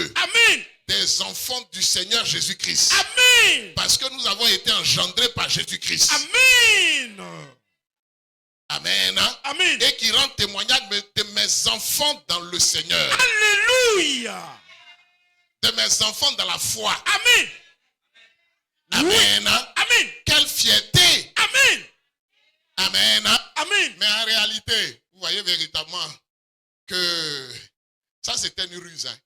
Dieu. Amen. Des enfants du Seigneur Jésus-Christ. Amen. Parce que nous avons été engendrés par Jésus-Christ. Amen. Amen. Amen. Et qui rend témoignage de mes enfants dans le Seigneur. Alléluia. De mes enfants dans la foi. Amen. Amen. Oui. Amen. Quelle fierté. Amen. Amen. Amen. Mais en réalité, vous voyez véritablement que ça c'était une ruse. Hein.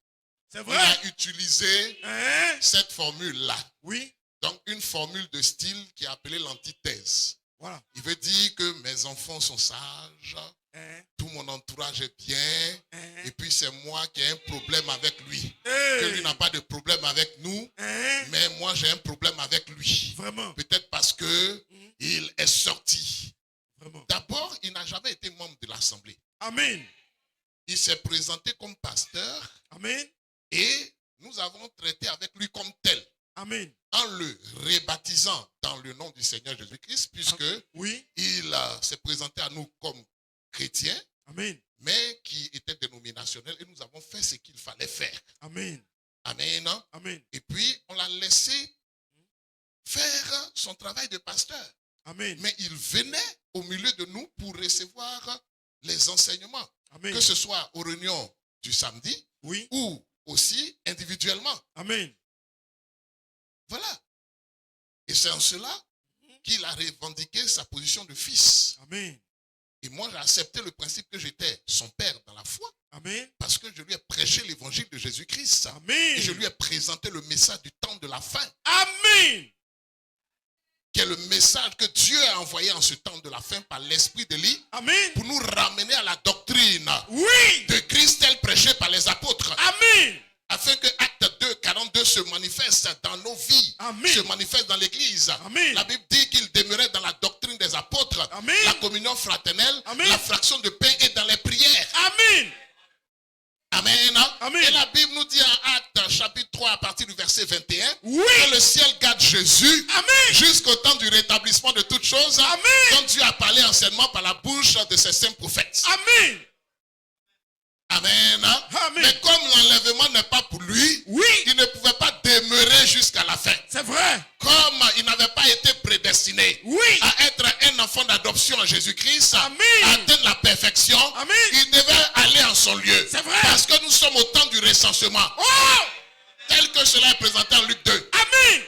C'est Il vrai. a utilisé Hein? cette formule-là. Oui. Donc une formule de style qui est appelée l'antithèse. Voilà. Il veut dire que mes enfants sont sages, Hein? tout mon entourage est bien, Hein? et puis c'est moi qui ai un problème avec lui. Hey. Que lui n'a pas de problème avec nous, Hein? mais moi j'ai un problème avec lui. Vraiment. Peut-être parce que il est sorti. Vraiment. D'abord, il n'a jamais été membre de l'Assemblée. Amen. Il s'est présenté comme pasteur Amen. et nous avons traité avec lui comme tel. Amen. En le rebaptisant dans le nom du Seigneur Jésus-Christ, puisque Oui. il s'est présenté à nous comme chrétien, Amen. mais qui était dénominationnel, et nous avons fait ce qu'il fallait faire. Amen. Amen. Amen. Et puis, on l'a laissé faire son travail de pasteur. Amen. Mais il venait au milieu de nous pour recevoir les enseignements, Amen. que ce soit aux réunions du samedi Oui. ou aussi individuellement. Amen. Voilà. Et c'est en cela qu'il a revendiqué sa position de fils. Amen. Et moi, j'ai accepté le principe que j'étais son père dans la foi, Amen. parce que je lui ai prêché l'évangile de Jésus-Christ. Amen. Et je lui ai présenté le message du temps de la fin, Amen. qui est le message que Dieu a envoyé en ce temps de la fin par l'esprit d'Élie, Amen. pour nous ramener à la doctrine Oui. de Christ tel prêché par les apôtres, Amen. afin que Acte 2, 42 se manifeste dans nos vies, Amen. se manifeste dans l'église. Amen. La Bible dit qu'il demeurait dans la doctrine des apôtres, Amen. la communion fraternelle, Amen. la fraction de pain et dans les prières. Amen. Amen. Amen. Et la Bible nous dit en Acte chapitre 3 à partir du verset 21, Oui. que le ciel garde Jésus Amen. jusqu'au temps du rétablissement de toutes choses, Amen. dont Dieu a parlé anciennement par la bouche de ses saints prophètes. Amen. Amen. Amen. Mais comme l'enlèvement n'est pas pour lui, Oui. il ne pouvait pas demeurer jusqu'à la fin. C'est vrai. Comme il n'avait pas été prédestiné Oui. à être un enfant d'adoption en Jésus-Christ, Amen. à atteindre la perfection, Amen. il devait aller en son lieu. C'est vrai. Parce que nous sommes au temps du recensement, Oh. tel que cela est présenté en Luc 2. Amen.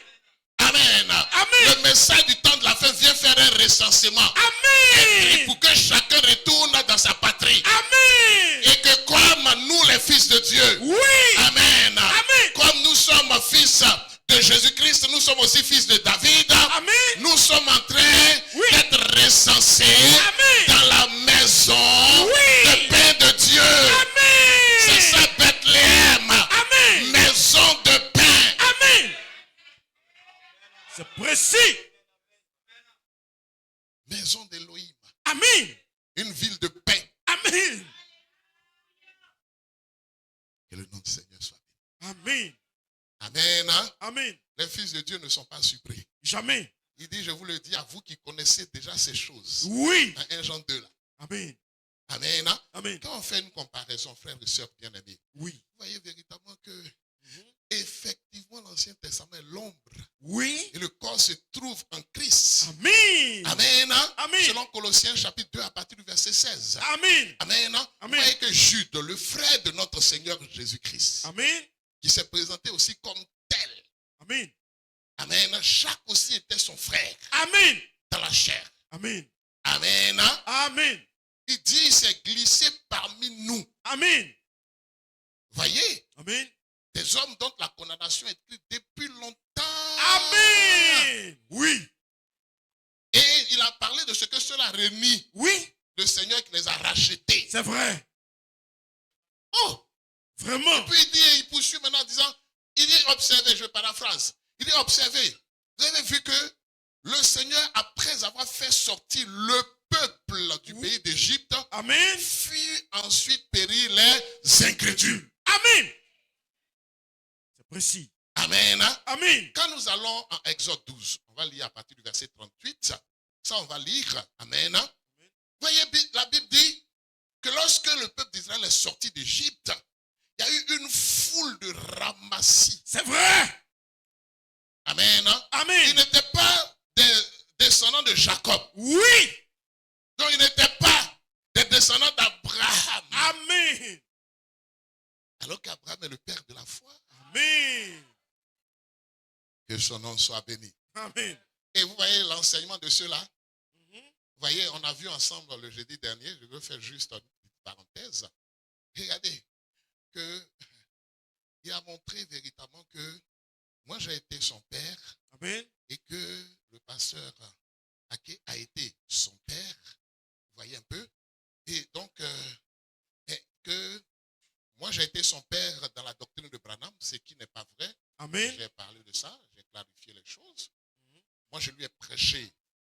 Amen. Amen. Le message du temps de la fin vient faire un recensement. Amen. Et pour que chacun retourne dans sa patrie. Amen. Et que comme nous les fils de Dieu, Oui. Amen. Amen. Comme nous sommes fils de Jésus-Christ, nous sommes aussi fils de David. Amen. Nous sommes en train Oui. d'être recensés Amen. dans la maison Oui. de paix de Dieu. Amen. C'est ça Bethléem. Amen. Maison de paix. Amen. C'est précis. Maison d'Élohim. Amen. Une ville de paix. Amen. Que le nom du Seigneur soit béni. Amen. Amen. Amen. Les fils de Dieu ne sont pas surpris. Jamais. Il dit, je vous le dis à vous qui connaissez déjà ces choses. Oui. Dans 1 Jean 2 là. Amen. Amen. Amen. Quand on fait une comparaison, frères et sœurs bien-aimés, Oui. vous voyez véritablement que effectivement l'Ancien Testament est l'ombre Oui. et le corps se trouve en Christ. Amen. Amen. Amen. Selon Colossiens chapitre 2 à partir du verset 16. Amen. Amen. Vous Amen. voyez que Jude, le frère de notre Seigneur Jésus-Christ, Amen. qui s'est présenté aussi comme tel. Amen. Amen. Jacques aussi était son frère Amen. dans la chair. Amen. Amen. Amen. Il dit, il s'est glissé parmi nous. Amen. Voyez, Amen. des hommes dont la condamnation est écrite depuis longtemps. Amen. Oui. Et il a parlé de ce que cela renie. Oui. Le Seigneur qui les a rachetés. C'est vrai. Oh! Vraiment. Et puis il poursuit maintenant en disant, il dit, observez, je paraphrase. Il dit, observez. Vous avez vu que le Seigneur, après avoir fait sortir le peuple du pays d'Égypte, Amen. fut ensuite périr les incrédules. Amen. C'est précis. Amen. Amen. Quand nous allons en Exode 12, on va lire à partir du verset 38, ça on va lire. Amen. Vous voyez, la Bible dit que lorsque le peuple d'Israël est sorti d'Égypte, il y a eu une foule de assis. C'est vrai. Amen. Il Amen. n'était pas des descendants de Jacob. Oui. Donc il n'était pas des descendants d'Abraham. Amen. Alors qu'Abraham est le père de la foi. Amen. Que son nom soit béni. Amen. Et vous voyez l'enseignement de ceux-là. Mhm. Vous voyez, on a vu ensemble le jeudi dernier, je veux faire juste une petite parenthèse. Regardez, il a montré véritablement que moi j'ai été son père Amen. et que le pasteur Ake a été son père. Vous voyez un peu. Et donc, que moi j'ai été son père dans la doctrine de Branham, ce qui n'est pas vrai. Amen. J'ai parlé de ça, j'ai clarifié les choses. Moi je lui ai prêché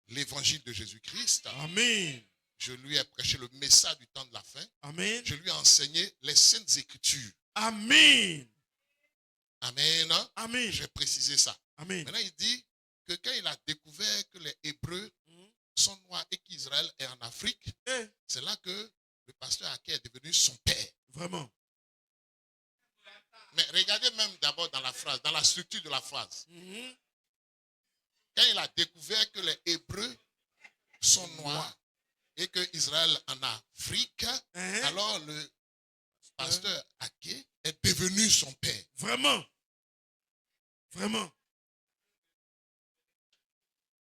l'évangile de Jésus-Christ. Amen. Je lui ai prêché le message du temps de la fin. Amen. Je lui ai enseigné les saintes écritures. Amen. Amen. Amen. J'ai précisé ça. Amen. Maintenant, il dit que quand il a découvert que les Hébreux sont noirs et qu'Israël est en Afrique, Eh, c'est là que le pasteur Ake est devenu son père. Vraiment. Mais regardez même d'abord dans la phrase, dans la structure de la phrase. Mhm. Quand il a découvert que les Hébreux sont noirs et que Israël en Afrique, Hein? alors le pasteur Ake est devenu son père. Vraiment. Vraiment.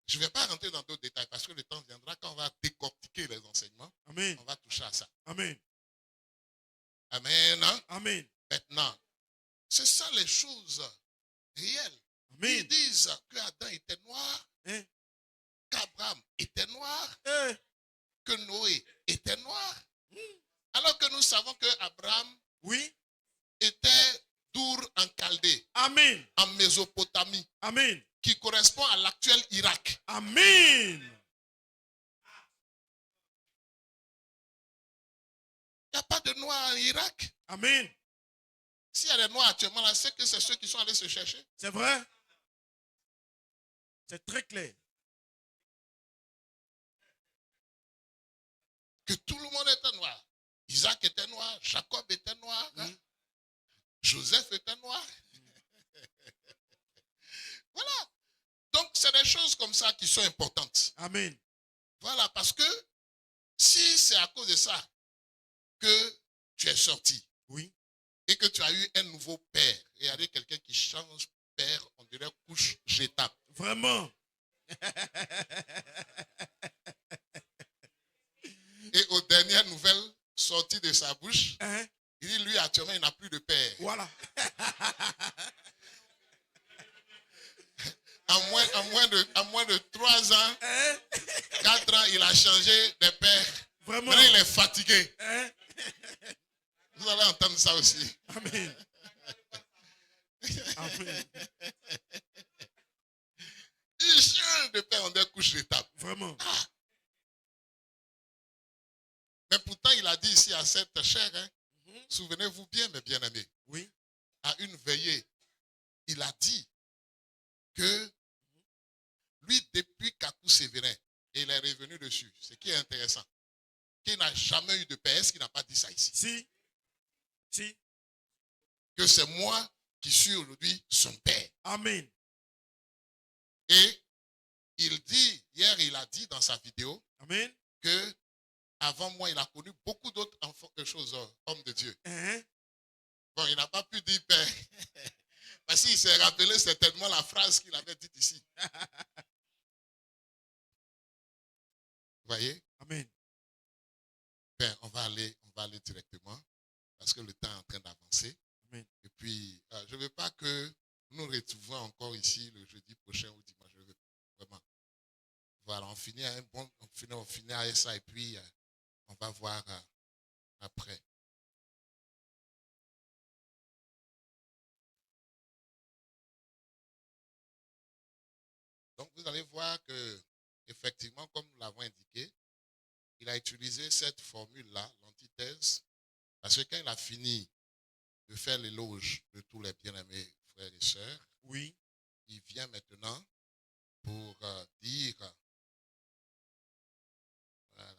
Je ne vais pas rentrer dans d'autres détails parce que le temps viendra quand on va décortiquer les enseignements. Amen. On va toucher à ça. Amen. Amen. Amen. Maintenant, c'est ça les choses réelles. Ils Amen. disent que Adam était noir, Hein? qu'Abraham était noir, Eh, que Noé était noir. Alors que nous savons que Abraham Oui. était d'Our en Chaldée, Amen. en Mésopotamie, Amen. qui correspond à l'actuel Irak. Amen. Il n'y a pas de noirs en Irak. Amen. S'il y a des noirs actuellement là, c'est que c'est ceux qui sont allés se chercher. C'est vrai. C'est très clair. Que tout le monde était noir. Isaac était noir, Jacob était noir, Joseph était noir. Voilà. Donc, c'est des choses comme ça qui sont importantes. Amen. Voilà, parce que si c'est à cause de ça que tu es sorti Oui. et que tu as eu un nouveau père, et il y a quelqu'un qui change père, on dirait couche jetable. Vraiment. Et aux dernières nouvelles sorties de sa bouche, Hein? il dit lui actuellement il n'a plus de père. Voilà. En moins de 3 ans, Hein? 4 ans, il a changé de père. Vraiment. Maintenant, il est fatigué. Hein? Vous allez entendre ça aussi. Amen. Amen. Il change de père, on dirait couche d'étape. Vraiment. Mais pourtant, il a dit ici à cette chair, hein, souvenez-vous bien, mes bien-aimés, Oui. à une veillée, il a dit que lui, depuis Kakou Sévérin, et il est revenu dessus, ce qui est intéressant, qu'il n'a jamais eu de père. Est-ce qu'il n'a pas dit ça ici? Si. Si. Que c'est moi qui suis aujourd'hui son père. Amen. Et il dit, hier il a dit dans sa vidéo, Amen. que avant moi, il a connu beaucoup d'autres hommes de Dieu. Hein? Bon, il n'a pas pu dire père. Parce qu'il s'est rappelé certainement la phrase qu'il avait dite ici. Vous voyez? Amen. Ben, on va aller directement parce que le temps est en train d'avancer. Amen. Et puis, je ne veux pas que nous nous retrouvions encore ici le jeudi prochain ou dimanche. Je veux vraiment. Voilà, on finit avec ça et puis on va voir après. Donc, vous allez voir que, effectivement, comme nous l'avons indiqué, il a utilisé cette formule-là, l'antithèse, parce que quand il a fini de faire l'éloge de tous les bien-aimés frères et sœurs, Oui. il vient maintenant pour dire, voilà,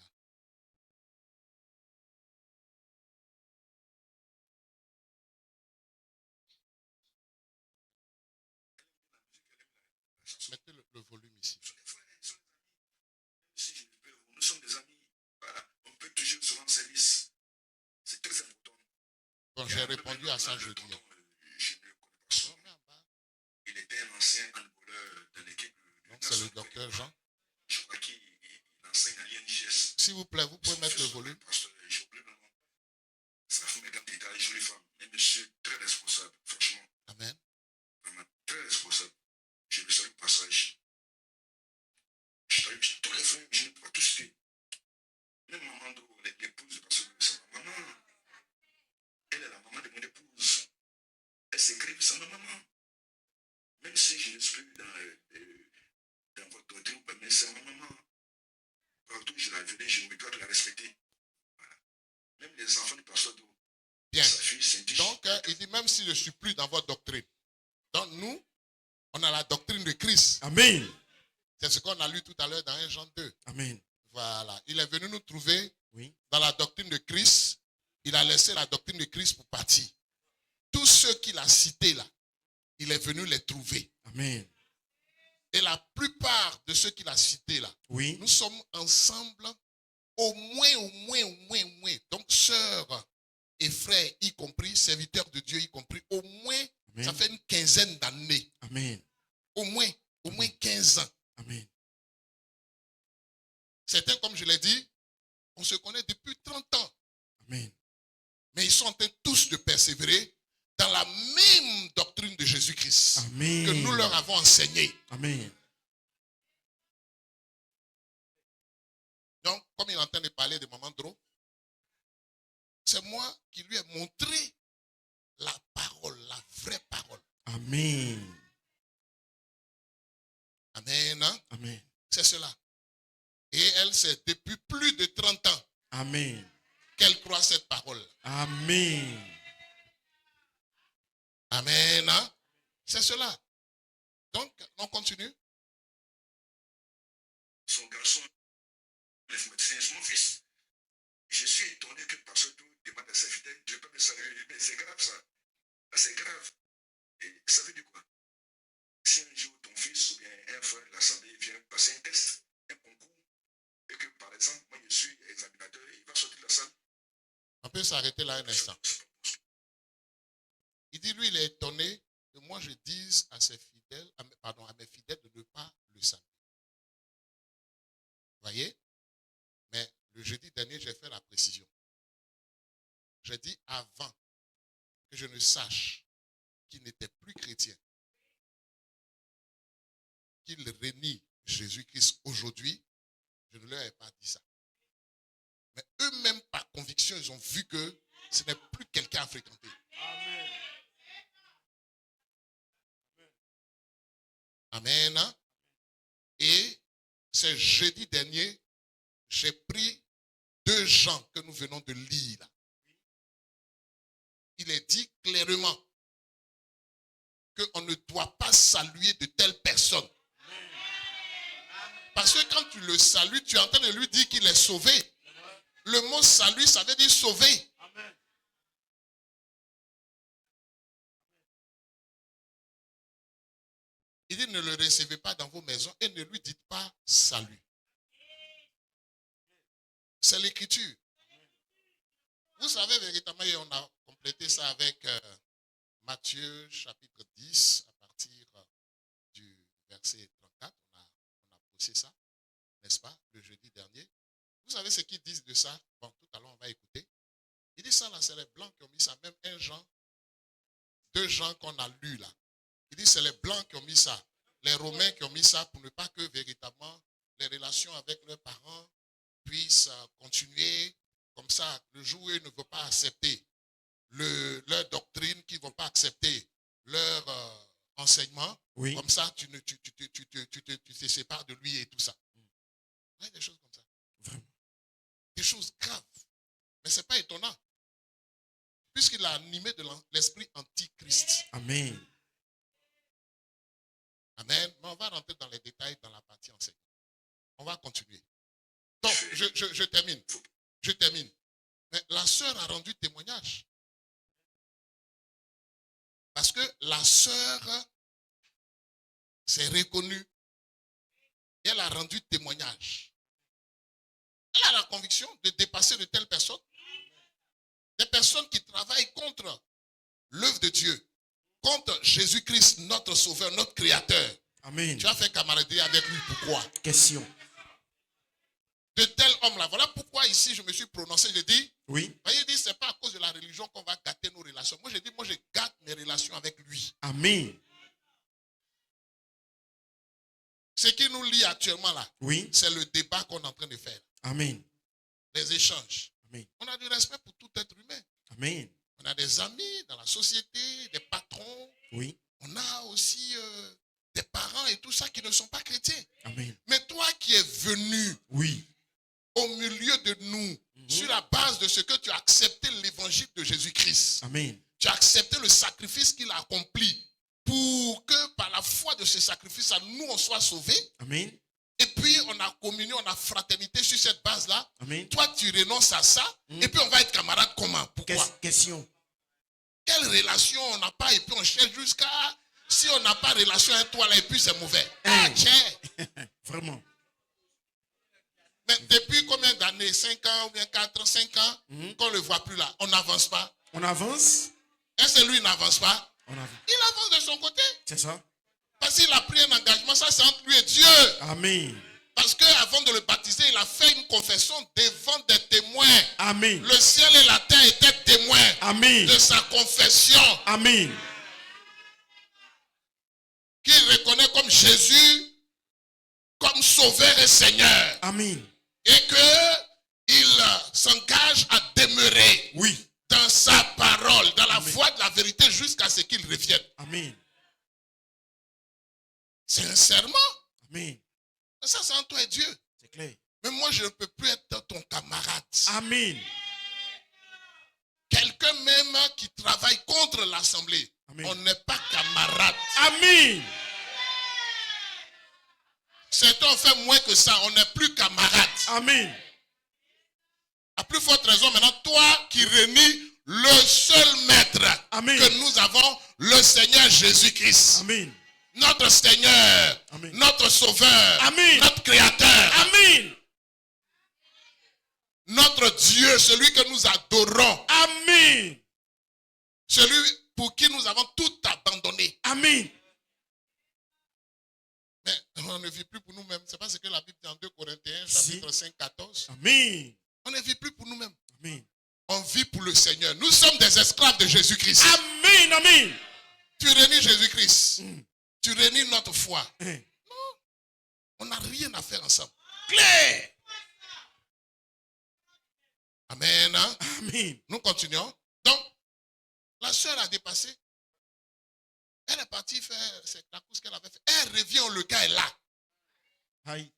Mettez le volume ici. Sur les frères, sur les amis. Si je ne peux, nous sommes des amis. Voilà. On peut toujours se rendre service. C'est très important. Bon, j'ai répondu à ça jeudi. Je ne le connais pas son nom. Il était un ancien handballeur de l'équipe. Donc c'est le docteur Jean. Je crois qu'il enseigne à l'INGS. S'il vous plaît, vous pouvez mettre le volume. J'ai oublié le nom. Sa femme est grande détail, jolie femme. Un monsieur très responsable, franchement. Amen. Vraiment très responsable. Je le salue au passage. Je salue tous les frères, je ne peux pas tous citer. Même maman de l'épouse, parce que c'est ma maman. Elle est la maman de mon épouse. Elle s'écrit, c'est ma maman. Même si je ne suis plus dans votre groupe, mais c'est ma maman. Partout je la venais, je me dois de la respecter. Voilà. Même les enfants du pasteur d'eau. Bien. Sa fille Saint-Dich. Donc, il dit même si je ne suis plus dans votre doctrine. Donc, nous, on a la doctrine de Christ. Amen. C'est ce qu'on a lu tout à l'heure dans 1 Jean 2. Amen. Voilà. Il est venu nous trouver Oui. dans la doctrine de Christ. Il a laissé la doctrine de Christ pour partir. Tous ceux qu'il a cités là, il est venu les trouver. Amen. Et la plupart de ceux qu'il a cités là, Oui. nous sommes ensemble au moins. Donc, sœurs et frères y compris, serviteurs de Dieu y compris, au moins, Amen. ça fait une quinzaine d'années. Amen. Au moins 15 ans. Amen. Certains, comme je l'ai dit, on se connaît depuis 30 ans. Amen. Mais ils sont en train tous de persévérer dans la même doctrine de Jésus-Christ Amen. que nous leur avons enseigné. Amen. Donc, comme il est en train de parler de Maman Dro, c'est moi qui lui ai montré la parole, la vraie parole. Amen. Amen. Hein? Amen. C'est cela. Et elle, c'est depuis plus de 30 ans Amen. qu'elle croit cette parole. Amen. Amen. Hein? C'est cela. Donc, on continue. Son garçon, c'est mon fils. Je suis étonné que parce que tout demande à sa fidèle, je peux me saluer. Mais c'est grave ça. C'est grave. Et ça veut dire quoi? Si un jour ton fils ou bien un frère de l'Assemblée vient passer un test, un concours, et que par exemple, moi je suis examinateur, il va sortir de la salle. On peut s'arrêter là un instant. Il dit, lui, il est étonné que moi je dise à ses fidèles, à mes fidèles de ne pas le saluer. Voyez? Mais le jeudi dernier, j'ai fait la précision. J'ai dit avant que je ne sache qu'il n'était plus chrétien, qu'il renie Jésus-Christ aujourd'hui, je ne leur ai pas dit ça. Mais eux-mêmes, par conviction, ils ont vu que ce n'est plus quelqu'un à fréquenter. Amen. Amen. Hein? Et c'est jeudi dernier, j'ai pris 2 gens que nous venons de lire là. Il est dit clairement qu'on ne doit pas saluer de telle personne. Parce que quand tu le salues, tu es en train de lui dire qu'il est sauvé. Le mot salut, ça veut dire sauver. Amen. Il dit ne le recevez pas dans vos maisons et ne lui dites pas salut. C'est l'écriture. Vous savez véritablement, et on a complété ça avec Matthieu chapitre 10 à partir du verset 34. On a posé ça, n'est-ce pas, le jeudi dernier. Vous savez ce qu'ils disent de ça? Bon, tout à l'heure, on va écouter. Il dit ça là, c'est les blancs qui ont mis ça. Même 1 Jean, 2 Jean qu'on a lu là. Il dit c'est les blancs qui ont mis ça. Les Romains qui ont mis ça pour ne pas que véritablement les relations avec leurs parents puissent continuer comme ça. Le jour où ils ne veulent pas accepter leur doctrine, qu'ils ne vont pas accepter leur enseignement, Oui. comme ça tu te sépares de lui et tout ça. Ouais, des choses comme ça. Vraiment. Des choses graves. Mais ce n'est pas étonnant. Puisqu'il a animé de l'esprit antichrist. Amen. Amen. Mais on va rentrer dans les détails dans la partie enseignement. On va continuer. Donc, je termine. Je termine. Mais la sœur a rendu témoignage. Parce que la sœur s'est reconnue Et elle a rendu témoignage. Elle a la conviction de dépasser de telles personnes. Des personnes qui travaillent contre l'œuvre de Dieu, contre Jésus-Christ, notre Sauveur, notre Créateur. Amen. Tu as fait camaraderie avec lui. Pourquoi? Question. De tels hommes-là. Voilà pourquoi ici je me suis prononcé. Je dis, Oui. voyez, ce n'est pas à cause de la religion qu'on va gâter nos relations. Moi, je dis, moi, je gâte mes relations avec lui. Amen. Ce qui nous lie actuellement là, Oui. c'est le débat qu'on est en train de faire. Amen. Les échanges. Amen. On a du respect pour tout être humain. Amen. On a des amis dans la société, des patrons. Oui. On a aussi des parents et tout ça qui ne sont pas chrétiens. Amen. Mais toi qui es venu Oui. au milieu de nous, sur la base de ce que tu as accepté l'évangile de Jésus-Christ, Amen. tu as accepté le sacrifice qu'il a accompli pour que par la foi de ce sacrifice, nous, on soit sauvés. Amen. Et puis, on a communion, on a fraternité sur cette base-là. Amen. Toi, tu renonces à ça. Et puis, on va être camarades comment? Pourquoi? Question. Quelle relation on n'a pas? Et puis, on cherche jusqu'à... Si on n'a pas de relation avec toi, là, et puis c'est mauvais. Ah, tiens. Vraiment. Mais depuis combien d'années? 5 ans ou bien 4, 5 ans qu'on ne le voit plus là. On n'avance pas. On avance. Est-ce que lui n'avance pas? On avance. Il avance de son côté. C'est ça. Parce qu'il a pris un engagement. Ça, c'est entre lui et Dieu. Amen. Parce qu'avant de le baptiser, il a fait une confession devant des témoins. Amen. Le ciel et la terre étaient témoins Amen. de sa confession. Amen. Qu'il reconnaît comme Jésus, comme Sauveur et Seigneur. Amen. Et qu'il s'engage à demeurer Oui. dans sa parole, dans la voie de la vérité jusqu'à ce qu'il revienne. Amen. C'est un serment. Amen. Ça, c'est entre toi et Dieu. C'est clair. Mais moi, je ne peux plus être ton camarade. Amen. Quelqu'un même qui travaille contre l'assemblée. Amen. On n'est pas camarade. Amen. Certains ont fait moins que ça. On n'est plus camarade. Amen. À plus forte raison, maintenant, toi qui réunis le seul maître Amen. que nous avons, le Seigneur Jésus-Christ. Amen. Notre Seigneur, Amen. notre Sauveur, Amen. notre Créateur, Amen. notre Dieu, celui que nous adorons, Amen. celui pour qui nous avons tout abandonné. Amen. Mais on ne vit plus pour nous-mêmes. C'est pas ce que la Bible dit en 2 Corinthiens, Si. chapitre 5, 14. Amen. On ne vit plus pour nous-mêmes. Amen. On vit pour le Seigneur. Nous sommes des esclaves de Jésus-Christ. Amen. Amen. Tu réunis Jésus-Christ. Tu réunis notre foi. Hein. On n'a rien à faire ensemble. Clair. Amen. Hein? Amen. Nous continuons. Donc, la sœur a dépassé. Elle est partie faire la course qu'elle avait fait. Elle revient, le gars est là. Aïe.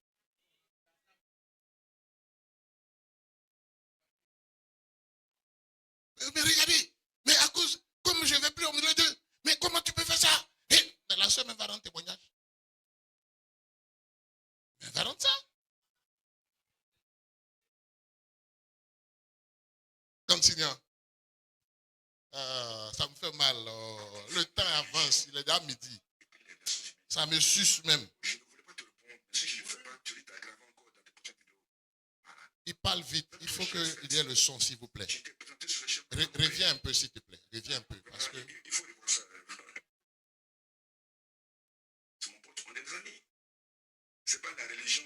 Mais regardez, mais à cause, comme je ne vais plus au milieu d'eux, mais comment tu peux faire ça? Mais la soeur même va rendre témoignage. Mais elle va rendre ça. Continuons. Ça me fait mal. Le temps avance, il est déjà midi. Ça me suce même. Je ne voulais pas te répondre. Si je ne le fais pas, tu risques d'aggraver encore dans tes prochaines vidéos. Voilà. Il parle vite. Il faut qu'il y ait le son, s'il vous plaît. Je t'ai présenté sur le chef. Reviens un peu, s'il te plaît. Reviens un peu. Parce que Il faut revoir ça. C'est mon pote, on est des amis. C'est pas la religion.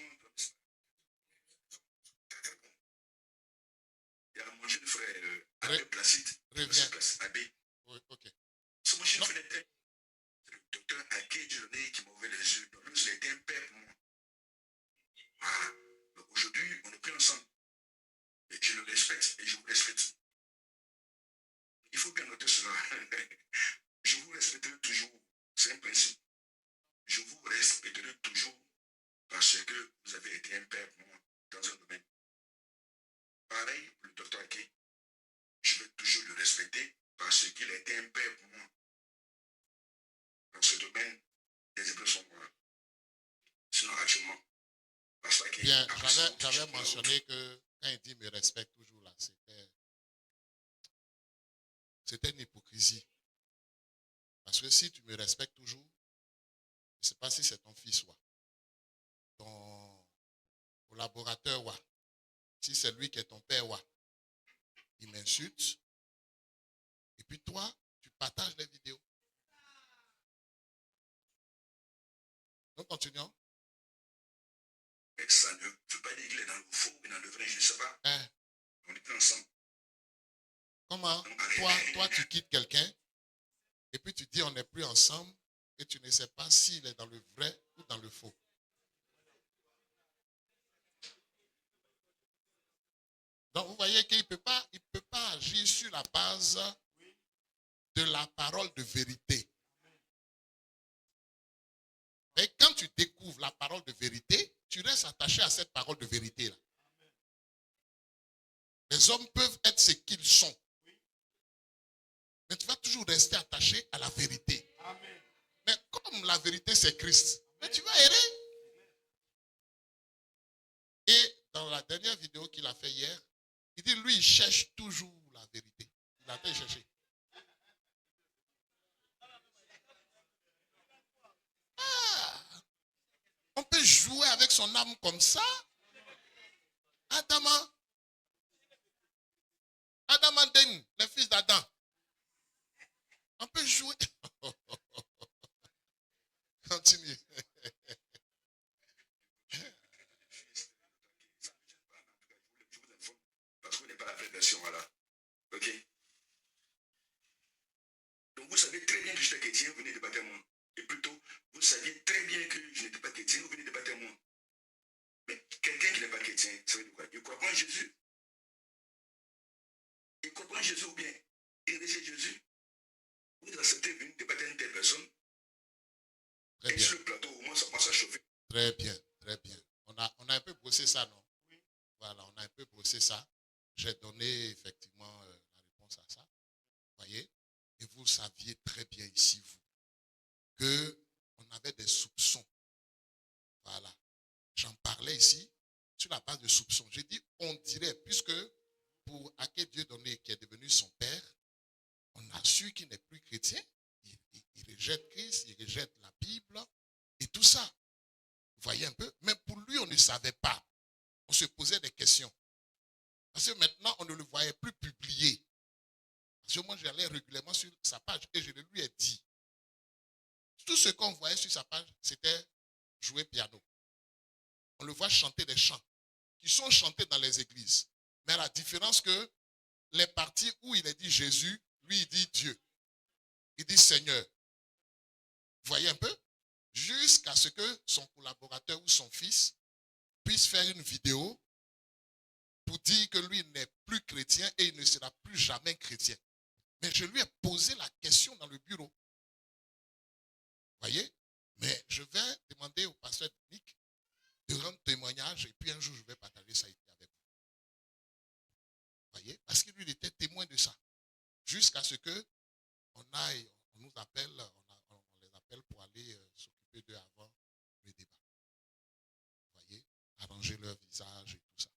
Il y a un manger de frère Abbé Placide. reviens. Abbé. Oui, ok. Ce manger de Non. frère était. C'est le docteur Aké Dieudonné qui m'a ouvert les yeux. Donc, lui, il a été un père pour moi. Voilà. Donc, aujourd'hui, on est pris ensemble. Et je le respecte et je vous respecte. Il faut bien noter cela. Je vous respecterai toujours. C'est un principe. Je vous respecterai toujours parce que vous avez été un père pour moi dans un domaine. Pareil pour le docteur Ake. Je vais toujours le respecter parce qu'il a été un père pour moi. Dans ce domaine, les épreuves sont morales. Sinon, actuellement, parce que Bien, j'avais mentionné que quand il dit me respecte toujours là, c'était une hypocrisie. Parce que si tu me respectes toujours, je ne sais pas si c'est ton fils ou collaborateur, ouais. Si c'est lui qui est ton père, ouais. Il m'insulte. Et puis toi, tu partages les vidéos. Donc, continuons. Mais ça ne veut pas dire qu'il est dans le faux ou dans le vrai, je ne sais pas. Hein? On était ensemble. Comment toi, tu quittes quelqu'un et puis tu dis on n'est plus ensemble et tu ne sais pas s'il est dans le vrai ou dans le faux. Donc, vous voyez qu'il ne peut pas agir sur la base de la parole de vérité. Et quand tu découvres la parole de vérité, tu restes attaché à cette parole de vérité-là. Les hommes peuvent être ce qu'ils sont. Mais tu vas toujours rester attaché à la vérité. Mais comme la vérité, c'est Christ, mais tu vas errer. Et dans la dernière vidéo qu'il a fait hier, il dit, lui, il cherche toujours la vérité. Il a été cherché. On peut jouer avec son âme comme ça. Adam Den, le fils d'Adam. On peut jouer. Continue. Parce qu'on n'est pas la prédation, voilà. Ok? Donc vous savez très bien que j'étais chrétien, vous venez débattre à moi. Et plutôt, vous saviez très bien que je n'étais pas chrétien, vous venez débattre à moi. Mais quelqu'un qui n'est pas chrétien, ça veut dire quoi? Il ne croit pas en Jésus. Il croit pas en Jésus ou bien il rejette Jésus. Vous acceptez de venir débattre à une telle personne. Très Et bien. sur le plateau, au moins, ça commence à chauffer. Très bien, très bien. On a un peu brossé ça, non? Oui. Voilà, on a un peu brossé ça. J'ai donné effectivement la réponse à ça. Vous voyez? Et vous saviez très bien ici, vous, qu'on avait des soupçons. Voilà. J'en parlais ici sur la base de soupçons. J'ai dit, on dirait, puisque pour Aké Dieudonné, qui est devenu son père, on a su qu'il n'est plus chrétien. Il rejette Christ, il rejette la Bible et tout ça. Vous voyez un peu? Mais pour lui, on ne savait pas. On se posait des questions. Parce que maintenant, on ne le voyait plus publier. Parce que moi, j'allais régulièrement sur sa page et je le lui ai dit. Tout ce qu'on voyait sur sa page, c'était jouer piano. On le voit chanter des chants qui sont chantés dans les églises. Mais à la différence que les parties où il a dit Jésus, lui, il dit Dieu. Il dit Seigneur. Vous voyez un peu? Jusqu'à ce que son collaborateur ou son fils puisse faire une vidéo pour dire que lui n'est plus chrétien et il ne sera plus jamais chrétien. Mais je lui ai posé la question dans le bureau. Vous voyez? Mais je vais demander au pasteur Nick de rendre témoignage et puis un jour je vais partager ça avec vous. Vous voyez? Parce que lui il était témoin de ça. Jusqu'à ce que on nous appelle, on les appelle pour aller s'occuper d'eux avant le débat. Vous voyez? Arranger leur visage et tout ça.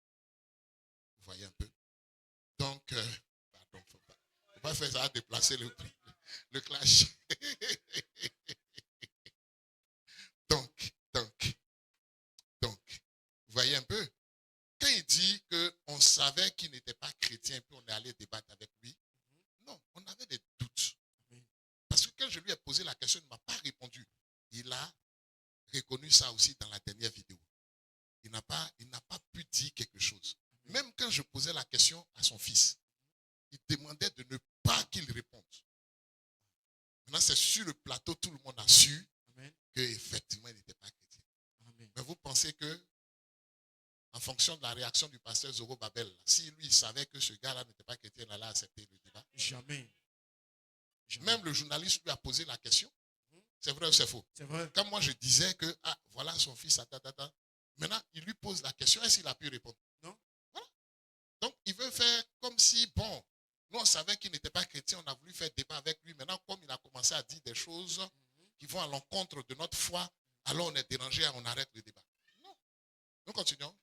Vous voyez un peu? Donc, pardon, faut pas faire ça, déplacer le clash. donc, vous voyez un peu? Quand il dit qu'on savait qu'il n'était pas chrétien puis on est allé débattre avec lui, non, on avait des doutes. Parce que quand je lui ai posé la question, il ne m'a pas répondu. Il a reconnu ça aussi dans la dernière vidéo. Il n'a pas pu dire quelque chose. Même quand je posais la question à son fils, il demandait de ne pas qu'il réponde. Maintenant, c'est sur le plateau, tout le monde a su qu'effectivement, il n'était pas chrétien. Amen. Mais vous pensez que, en fonction de la réaction du pasteur Zorobabel, si lui il savait que ce gars-là n'était pas chrétien, il allait accepter le débat? Jamais. Même le journaliste lui a posé la question. C'est vrai ou c'est faux? C'est vrai. Quand moi je disais que, voilà son fils, maintenant il lui pose la question, est-ce qu'il a pu répondre? Non. Voilà. Donc il veut faire comme si, bon, nous on savait qu'il n'était pas chrétien, on a voulu faire débat avec lui. Maintenant, comme il a commencé à dire des choses qui vont à l'encontre de notre foi, alors on est dérangé, on arrête le débat. Non. Nous continuons.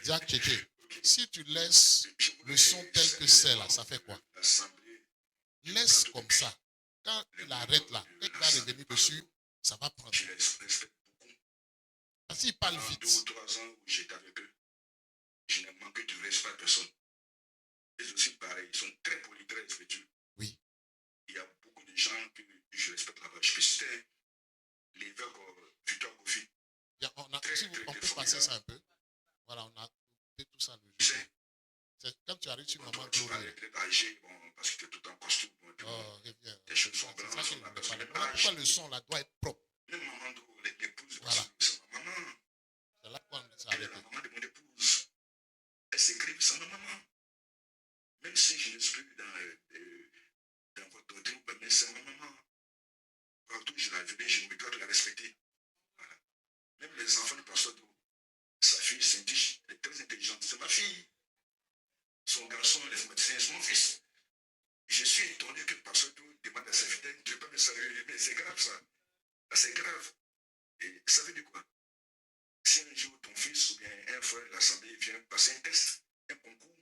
Jacques Tchétché. Ok. Si tu laisses le son tel que c'est là, ça fait quoi? L'Assemblée, Laisse comme ça. Quand il arrête là, quand il va revenir dessus, ça va prendre. je les respecte beaucoup. Parce qu'il parle En 2 vite. ou 3 ans où j'étais avec eux, je n'ai manqué de respect à personne. Ils aussi pareil, ils sont très polis, très respectueux. Oui. Il y a beaucoup de gens que je respecte là-bas. Je peux citer l'évêque Victor Kofi. On peut passer ça un peu. Voilà, on a fait tout ça le jour. C'est quand tu arrives sur Bon, Maman toi, tu Glory. parlais peut-être âgé, bon, parce que tu es tout en costume. Bon, et Oh, reviens. tes cheveux sont C'est blancs, ça que sont je la voulais personne parler. même Voilà âge. pourquoi le son là doit être propre. Même maman, l'épouse, Voilà. c'est ma maman. C'est là qu'on s'est Elle est arrêté. la maman de mon épouse. Elle s'écrit, c'est ma maman. Même si je ne suis plus dans votre doctrine, mais c'est ma maman. Partout où je la venais, je me dois de la respecter. Voilà. Même les enfants du pasteur, sa fille, Saint-Tiche, elle est très intelligente. C'est ma fille. Son garçon, les mathématiciens, c'est mon fils. Je suis étonné que le pasteur demande à sa fidèle, tu ne veux pas me saluer. Mais c'est grave ça. Là, c'est grave. Et ça veut dire quoi? Si un jour ton fils ou bien un frère de l'Assemblée vient passer un test, un concours,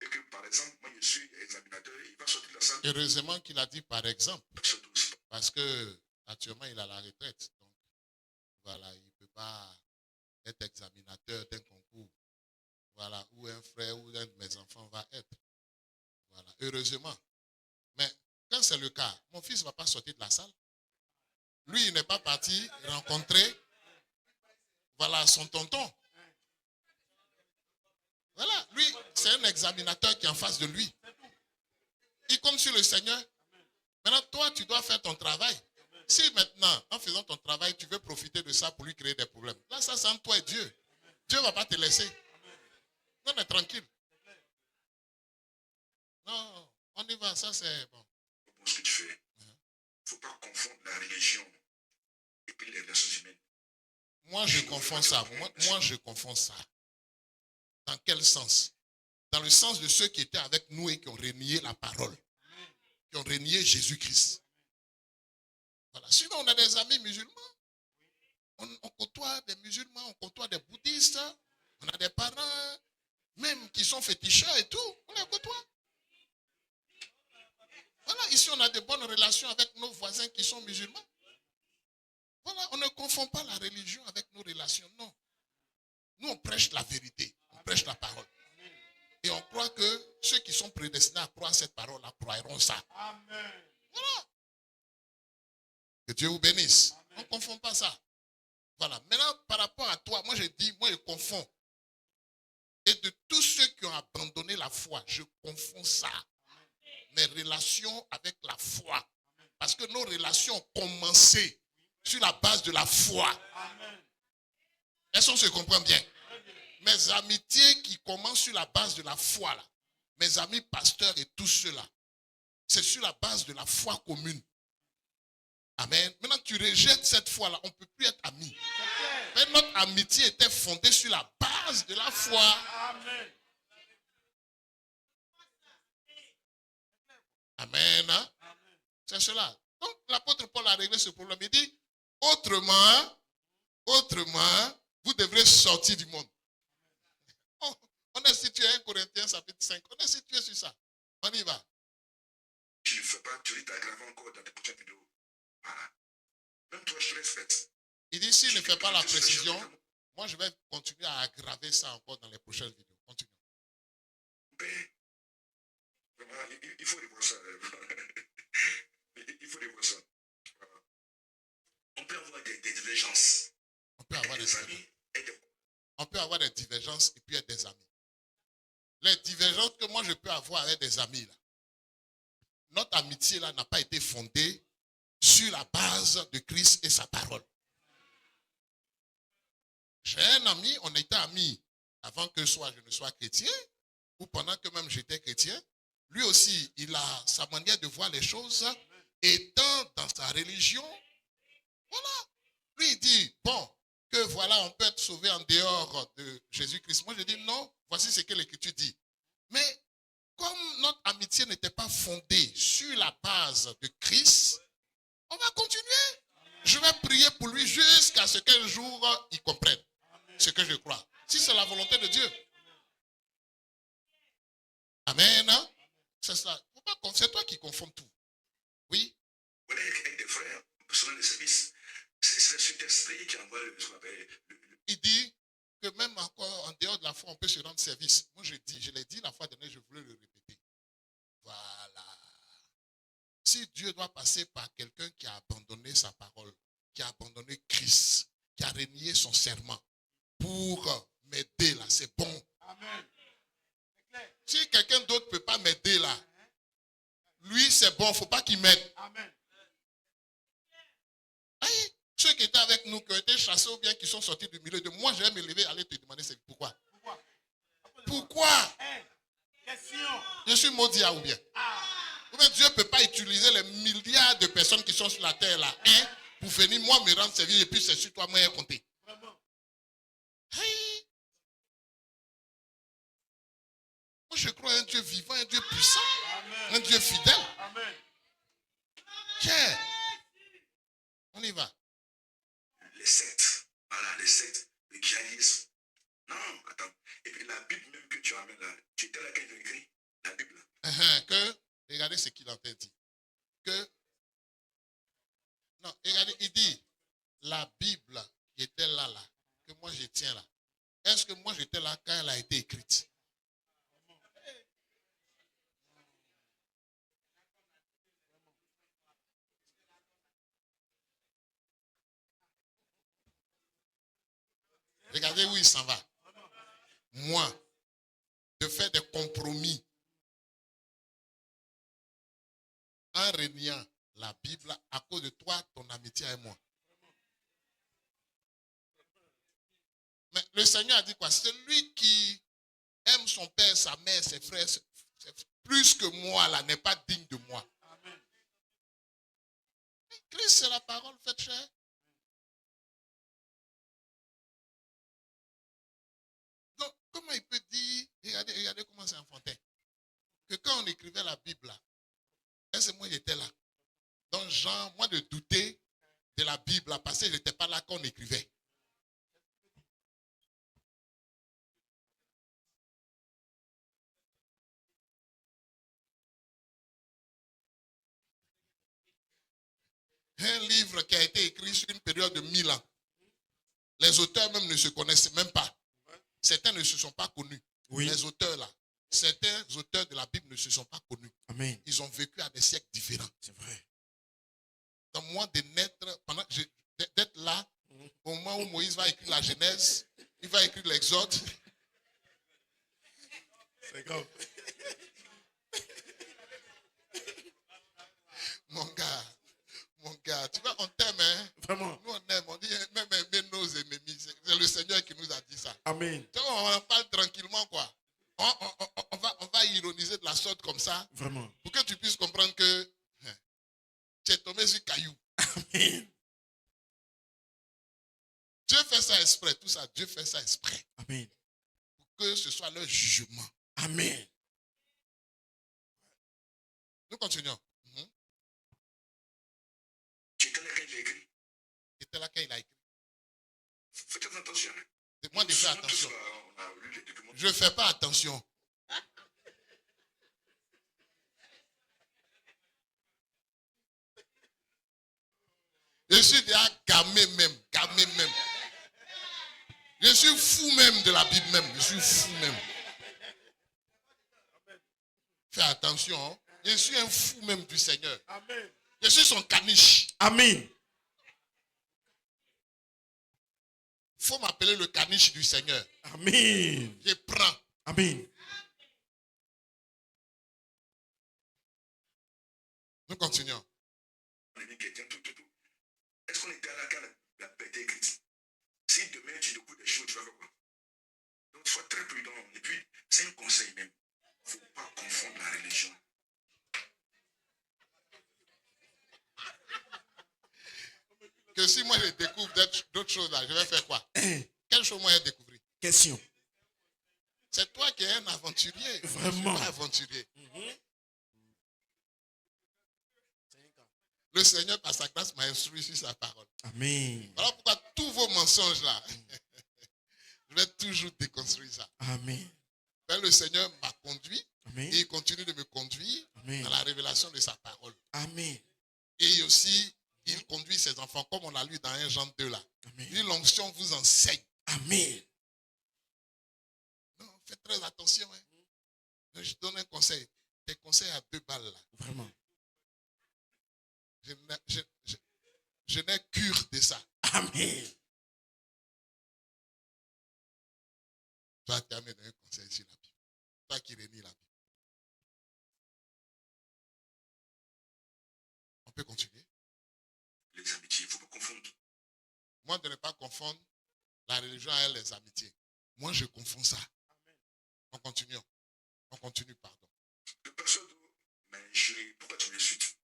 et que par exemple, moi je suis examinateur, il va sortir de la salle. Heureusement qu'il a dit par exemple. Pasteur douce. Parce que actuellement il a la retraite. Donc voilà, il ne peut pas être examinateur d'un concours. Voilà, où un frère ou un de mes enfants va être. Voilà, heureusement. Mais quand c'est le cas, mon fils ne va pas sortir de la salle. Lui, il n'est pas parti rencontrer, voilà, son tonton. Voilà, lui, c'est un examinateur qui est en face de lui. Il compte sur le Seigneur. Maintenant, toi, tu dois faire ton travail. Si maintenant, en faisant ton travail, tu veux profiter de ça pour lui créer des problèmes, là, ça, c'est entre toi et Dieu. Dieu ne va pas te laisser. Non, mais tranquille. Non, on y va, ça c'est bon. Bon, ce que tu fais, il ne faut pas confondre la religion et puis les relations humaines. Moi, je confonds ça. Moi, je confonds ça. Dans quel sens? Dans le sens de ceux qui étaient avec nous et qui ont renié la parole. Qui ont renié Jésus-Christ. Voilà. Sinon, on a des amis musulmans. On côtoie des musulmans, on côtoie des bouddhistes. On a des parents, même qui sont féticheurs et tout. On les côtoie. Voilà, ici, on a de bonnes relations avec nos voisins qui sont musulmans. Voilà, on ne confond pas la religion avec nos relations, non. Nous, on prêche la vérité, on prêche la parole. Et on croit que ceux qui sont prédestinés à croire cette parole-là croiront ça. Amen. Voilà. Que Dieu vous bénisse. Amen. On ne confond pas ça. Voilà. Maintenant, par rapport à toi, moi je dis, moi je confonds. Et de tous ceux qui ont abandonné la foi, je confonds ça. Mes relations avec la foi. Parce que nos relations ont commencé sur la base de la foi. Est-ce qu'on se comprend bien? Mes amitiés qui commencent sur la base de la foi, là, mes amis pasteurs et tous ceux-là, c'est sur la base de la foi commune. Amen. Maintenant, tu rejettes cette foi-là, on ne peut plus être amis. Mais notre amitié était fondée sur la base de la foi. Amen. Amen. Hein? C'est cela. Donc, l'apôtre Paul a réglé ce problème. Il dit, autrement, vous devrez sortir du monde. On est situé à 1 Corinthiens chapitre 5. On est situé sur ça. On y va. Tu ne fais pas, tu t'aggraves encore dans tes prochaines vidéos. Voilà. Même toi, je te respecte. Il dit, s'il ne fait pas la précision, moi je vais continuer à aggraver ça encore dans les prochaines vidéos. Continue. Mais, vraiment, il faut revoir ça. Il faut revoir ça. Voilà. On peut avoir des divergences. On peut avoir des amis et des... On peut avoir des divergences et puis être des amis. Les divergences que moi je peux avoir avec des amis, là, notre amitié là n'a pas été fondée sur la base de Christ et sa parole. J'ai un ami, on était amis avant que soit je ne sois chrétien, ou pendant que même j'étais chrétien. Lui aussi, il a sa manière de voir les choses, étant dans sa religion. Voilà. Lui, il dit, bon, que voilà, on peut être sauvé en dehors de Jésus-Christ. Moi, je dis non, voici ce que l'Écriture dit. Mais comme notre amitié n'était pas fondée sur la base de Christ, on va continuer. Je vais prier pour lui jusqu'à ce qu'un jour il comprenne ce que je crois. Si c'est la volonté de Dieu. Amen. C'est ça. C'est toi qui confonds tout. Oui. Voilà, avec des frères, personnel de service, c'est le Saint-Esprit qui envoie ce qu'on appelle Il dit que même encore en dehors de la foi, on peut se rendre service. Moi, je l'ai dit la fois dernière, je voulais le répéter. Voilà. Si Dieu doit passer par quelqu'un qui a abandonné sa parole, qui a abandonné Christ, qui a renié son serment pour m'aider là, c'est bon. Amen. Si quelqu'un d'autre ne peut pas m'aider là, lui c'est bon, il ne faut pas qu'il m'aide. Amen. Aïe, ceux qui étaient avec nous, qui ont été chassés ou bien qui sont sortis du milieu de moi, je vais me lever, aller te demander c'est pourquoi. Pourquoi? Question. Je suis maudit ou bien? Ou bien Dieu ne peut pas utiliser les milliards de personnes qui sont sur la terre là, pour venir moi me rendre service et puis c'est sur toi moi compter. Vraiment. Aïe. Moi je crois à un Dieu vivant, un Dieu puissant, Amen. un Dieu fidèle. Amen. Tiens, on y va. les sectes. Voilà, les sectes, le christianisme. Non, attends. Et puis la Bible même que tu amènes là, tu étais là quand ils ont écrit la Bible là. Que, regardez ce qu'il a dit. Que, non, regardez, il dit, la Bible qui était là, que moi je tiens là. Est-ce que moi j'étais là quand elle a été écrite? Regardez où il s'en va. Moi, de faire des compromis en reniant la Bible à cause de toi, ton amitié et moi. Mais le Seigneur a dit quoi? Celui qui aime son père, sa mère, ses frères, plus que moi, là, n'est pas digne de moi. Amen. Christ, c'est la parole faite chair. Donc, comment il peut dire, regardez comment c'est enfantin, que quand on écrivait la Bible, là, est-ce que moi j'étais là? Donc, Jean, moi de douter de la Bible, là, parce que je n'étais pas là quand on écrivait. Un livre qui a été écrit sur une période de 1000 ans. Les auteurs même ne se connaissent même pas. Certains ne se sont pas connus. Oui. Les auteurs là, certains auteurs de la Bible ne se sont pas connus. Amen. Ils ont vécu à des siècles différents. C'est vrai. Donc moi de naître, d'être là, au moment où Moïse va écrire la Genèse, il va écrire l'Exode. C'est grave. Mon gars, tu vois, on t'aime, hein? Vraiment. Nous on aime, on dit même aimer nos ennemis. C'est le Seigneur qui nous a dit ça. Amen. Donc, on en parle tranquillement, quoi. On va ironiser de la sorte comme ça, Vraiment. pour que tu puisses comprendre que tu es tombé sur caillou. Amen. Dieu fait ça exprès, tout ça, Dieu fait ça exprès. Amen. Pour que ce soit leur jugement. Amen. Nous continuons. Tu étais là quand il a écrit. C'était là quand il a écrit. Faites attention. Moi, je fais Souvent, attention. tous, on a lu les documents. Je ne fais pas attention. Je suis déjà gamé même. Je suis fou même de la Bible même. Je suis fou même. Fais attention. Hein. Je suis un fou même du Seigneur. Amen. Je suis son caniche. Amen. Il faut m'appeler le caniche du Seigneur. Amen. Je prends. Amen. Nous continuons. Est-ce qu'on était là quand la paix était écrite? Si demain tu découvres des choses, tu vas faire quoi? Donc sois très prudent. Et puis, c'est un conseil même. Il ne faut pas confondre la religion. Que si moi je découvre d'autres choses là, je vais faire quoi? Quelle chose moi j'ai découvert? Question. C'est toi qui es un aventurier. Vraiment. Je suis pas aventurier. Le Seigneur, par sa grâce, m'a instruit sur sa parole. Amen. Voilà pourquoi tous vos mensonges là, je vais toujours déconstruire ça. Amen. Ben, le Seigneur m'a conduit et Amen. il continue de me conduire Amen. dans la révélation de sa parole. Amen. Et aussi, il conduit ses enfants, comme on l'a lu dans 1 Jean 2 là. Amen. Il dit, l'onction vous enseigne. Amen. Non, faites très attention. Hein. Je donne un conseil. Des conseils à 2 balles là. Vraiment. Je n'ai cure de ça. Amen. Toi, tu as amené un conseil sur la Bible. Toi qui réunis la Bible. On peut continuer. Les amitiés, il ne faut pas confondre. Moi, de ne pas confondre la religion et les amitiés. Moi, je confonds ça. On continue. On continue, pardon. Le pasteur dit, mais chérie, pourquoi tu m'insultes?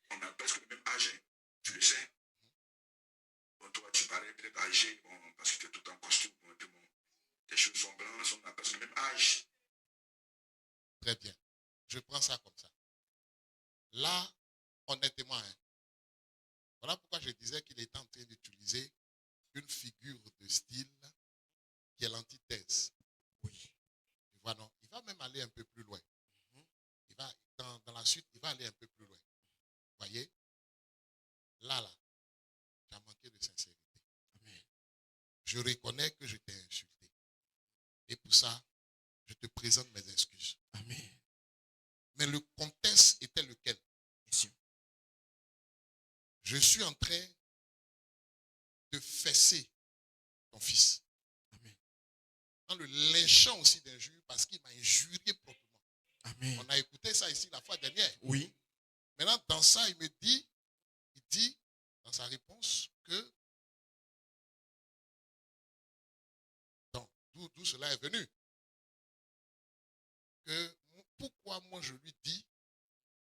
On a presque le même âge, hein. Tu le sais. Bon, toi, tu parais peut-être âgé, bon, parce que tu es tout en costume, bon, et puis bon, tes cheveux sont blancs, on a presque le même âge. Très bien. Je prends ça comme ça. Là, honnêtement, hein, voilà pourquoi je disais qu'il est en train d'utiliser une figure de style qui est l'antithèse. Oui. Tu vois, non? Il va même aller un peu plus loin. Il va, dans la suite, il va aller un peu plus loin. Vous voyez? Là, tu as manqué de sincérité. Amen. Je reconnais que je t'ai insulté. Et pour ça, je te présente mes excuses. Amen. Mais le contexte était lequel? Question. Je suis en train de fesser ton fils. Amen. En le lynchant aussi d'injures parce qu'il m'a injurié proprement. Amen. On a écouté ça ici la fois dernière. Oui. Maintenant, dans ça, il dit dans sa réponse que d'où cela est venu. Que pourquoi moi je lui dis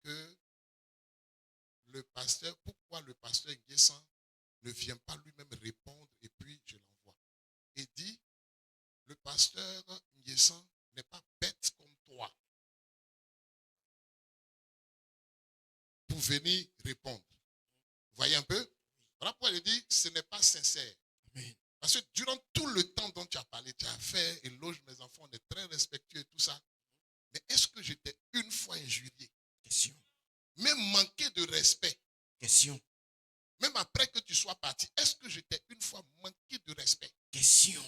que pourquoi le pasteur Nguessan ne vient pas lui-même répondre et puis je l'envoie. Et dit, le pasteur Nguessan n'est pas bête comme toi pour venir répondre. Vous voyez un peu? Voilà pourquoi il dit, ce n'est pas sincère. Amen. Parce que durant tout le temps dont tu as parlé, tu as fait éloge mes enfants, on est très respectueux et tout ça. Mais est-ce que j'étais une fois injurié? Question. Même manqué de respect. Question. Même après que tu sois parti, est-ce que j'étais une fois manqué de respect? Question.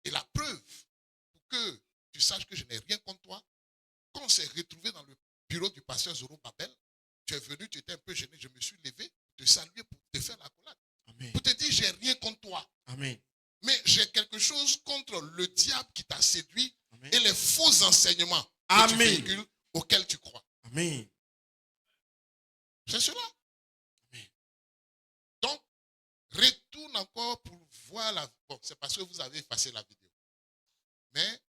Et la preuve, pour que tu saches que je n'ai rien contre toi, quand on s'est retrouvé dans le bureau du pasteur Zorobabel, tu es venu, tu étais un peu gêné, je me suis levé, te saluer pour te faire la collade. Amen. Pour te dire, j'ai rien contre toi. Amen. Mais j'ai quelque chose contre le diable qui t'a séduit Amen. et les faux enseignements que tu Amen. véhicules auxquels tu crois. Amen. C'est cela. Amen. Donc, retourne encore pour voir la... Bon, c'est parce que vous avez effacé la vidéo. Mais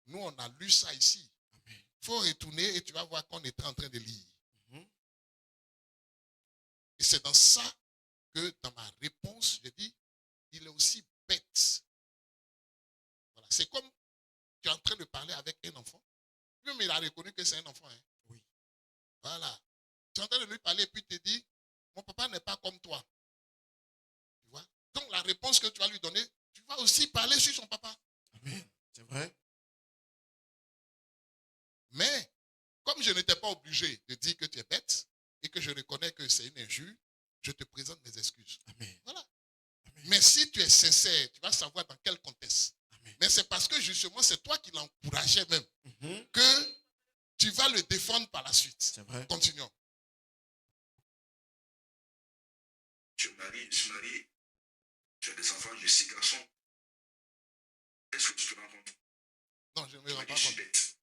nous, on a lu ça ici. Amen. Il faut retourner et tu vas voir qu'on était en train de lire. Mhm. Et c'est dans ça que dans ma réponse, j'ai dit, il est aussi bête. Voilà. C'est comme tu es en train de parler avec un enfant. Lui-même, il a reconnu que c'est un enfant. Hein. Oui. Voilà. Tu es en train de lui parler et puis il te dit, mon papa n'est pas comme toi. Tu vois? Donc la réponse que tu vas lui donner, tu vas aussi parler sur son papa. Amen. C'est vrai. Mais, comme je n'étais pas obligé de dire que tu es bête et que je reconnais que c'est une injure, je te présente mes excuses. Amen. Voilà. Amen. Mais si tu es sincère, tu vas savoir dans quel contexte. Amen. Mais c'est parce que justement, c'est toi qui l'encourageais même Mhm. que tu vas le défendre par la suite. C'est vrai. Continuons. Tu es marié, je suis marié. Tu as des enfants, j'ai 6 garçons. Est-ce que tu te rends compte? Non, je ne me Tu rends m'as dit, pas je suis compte. bête.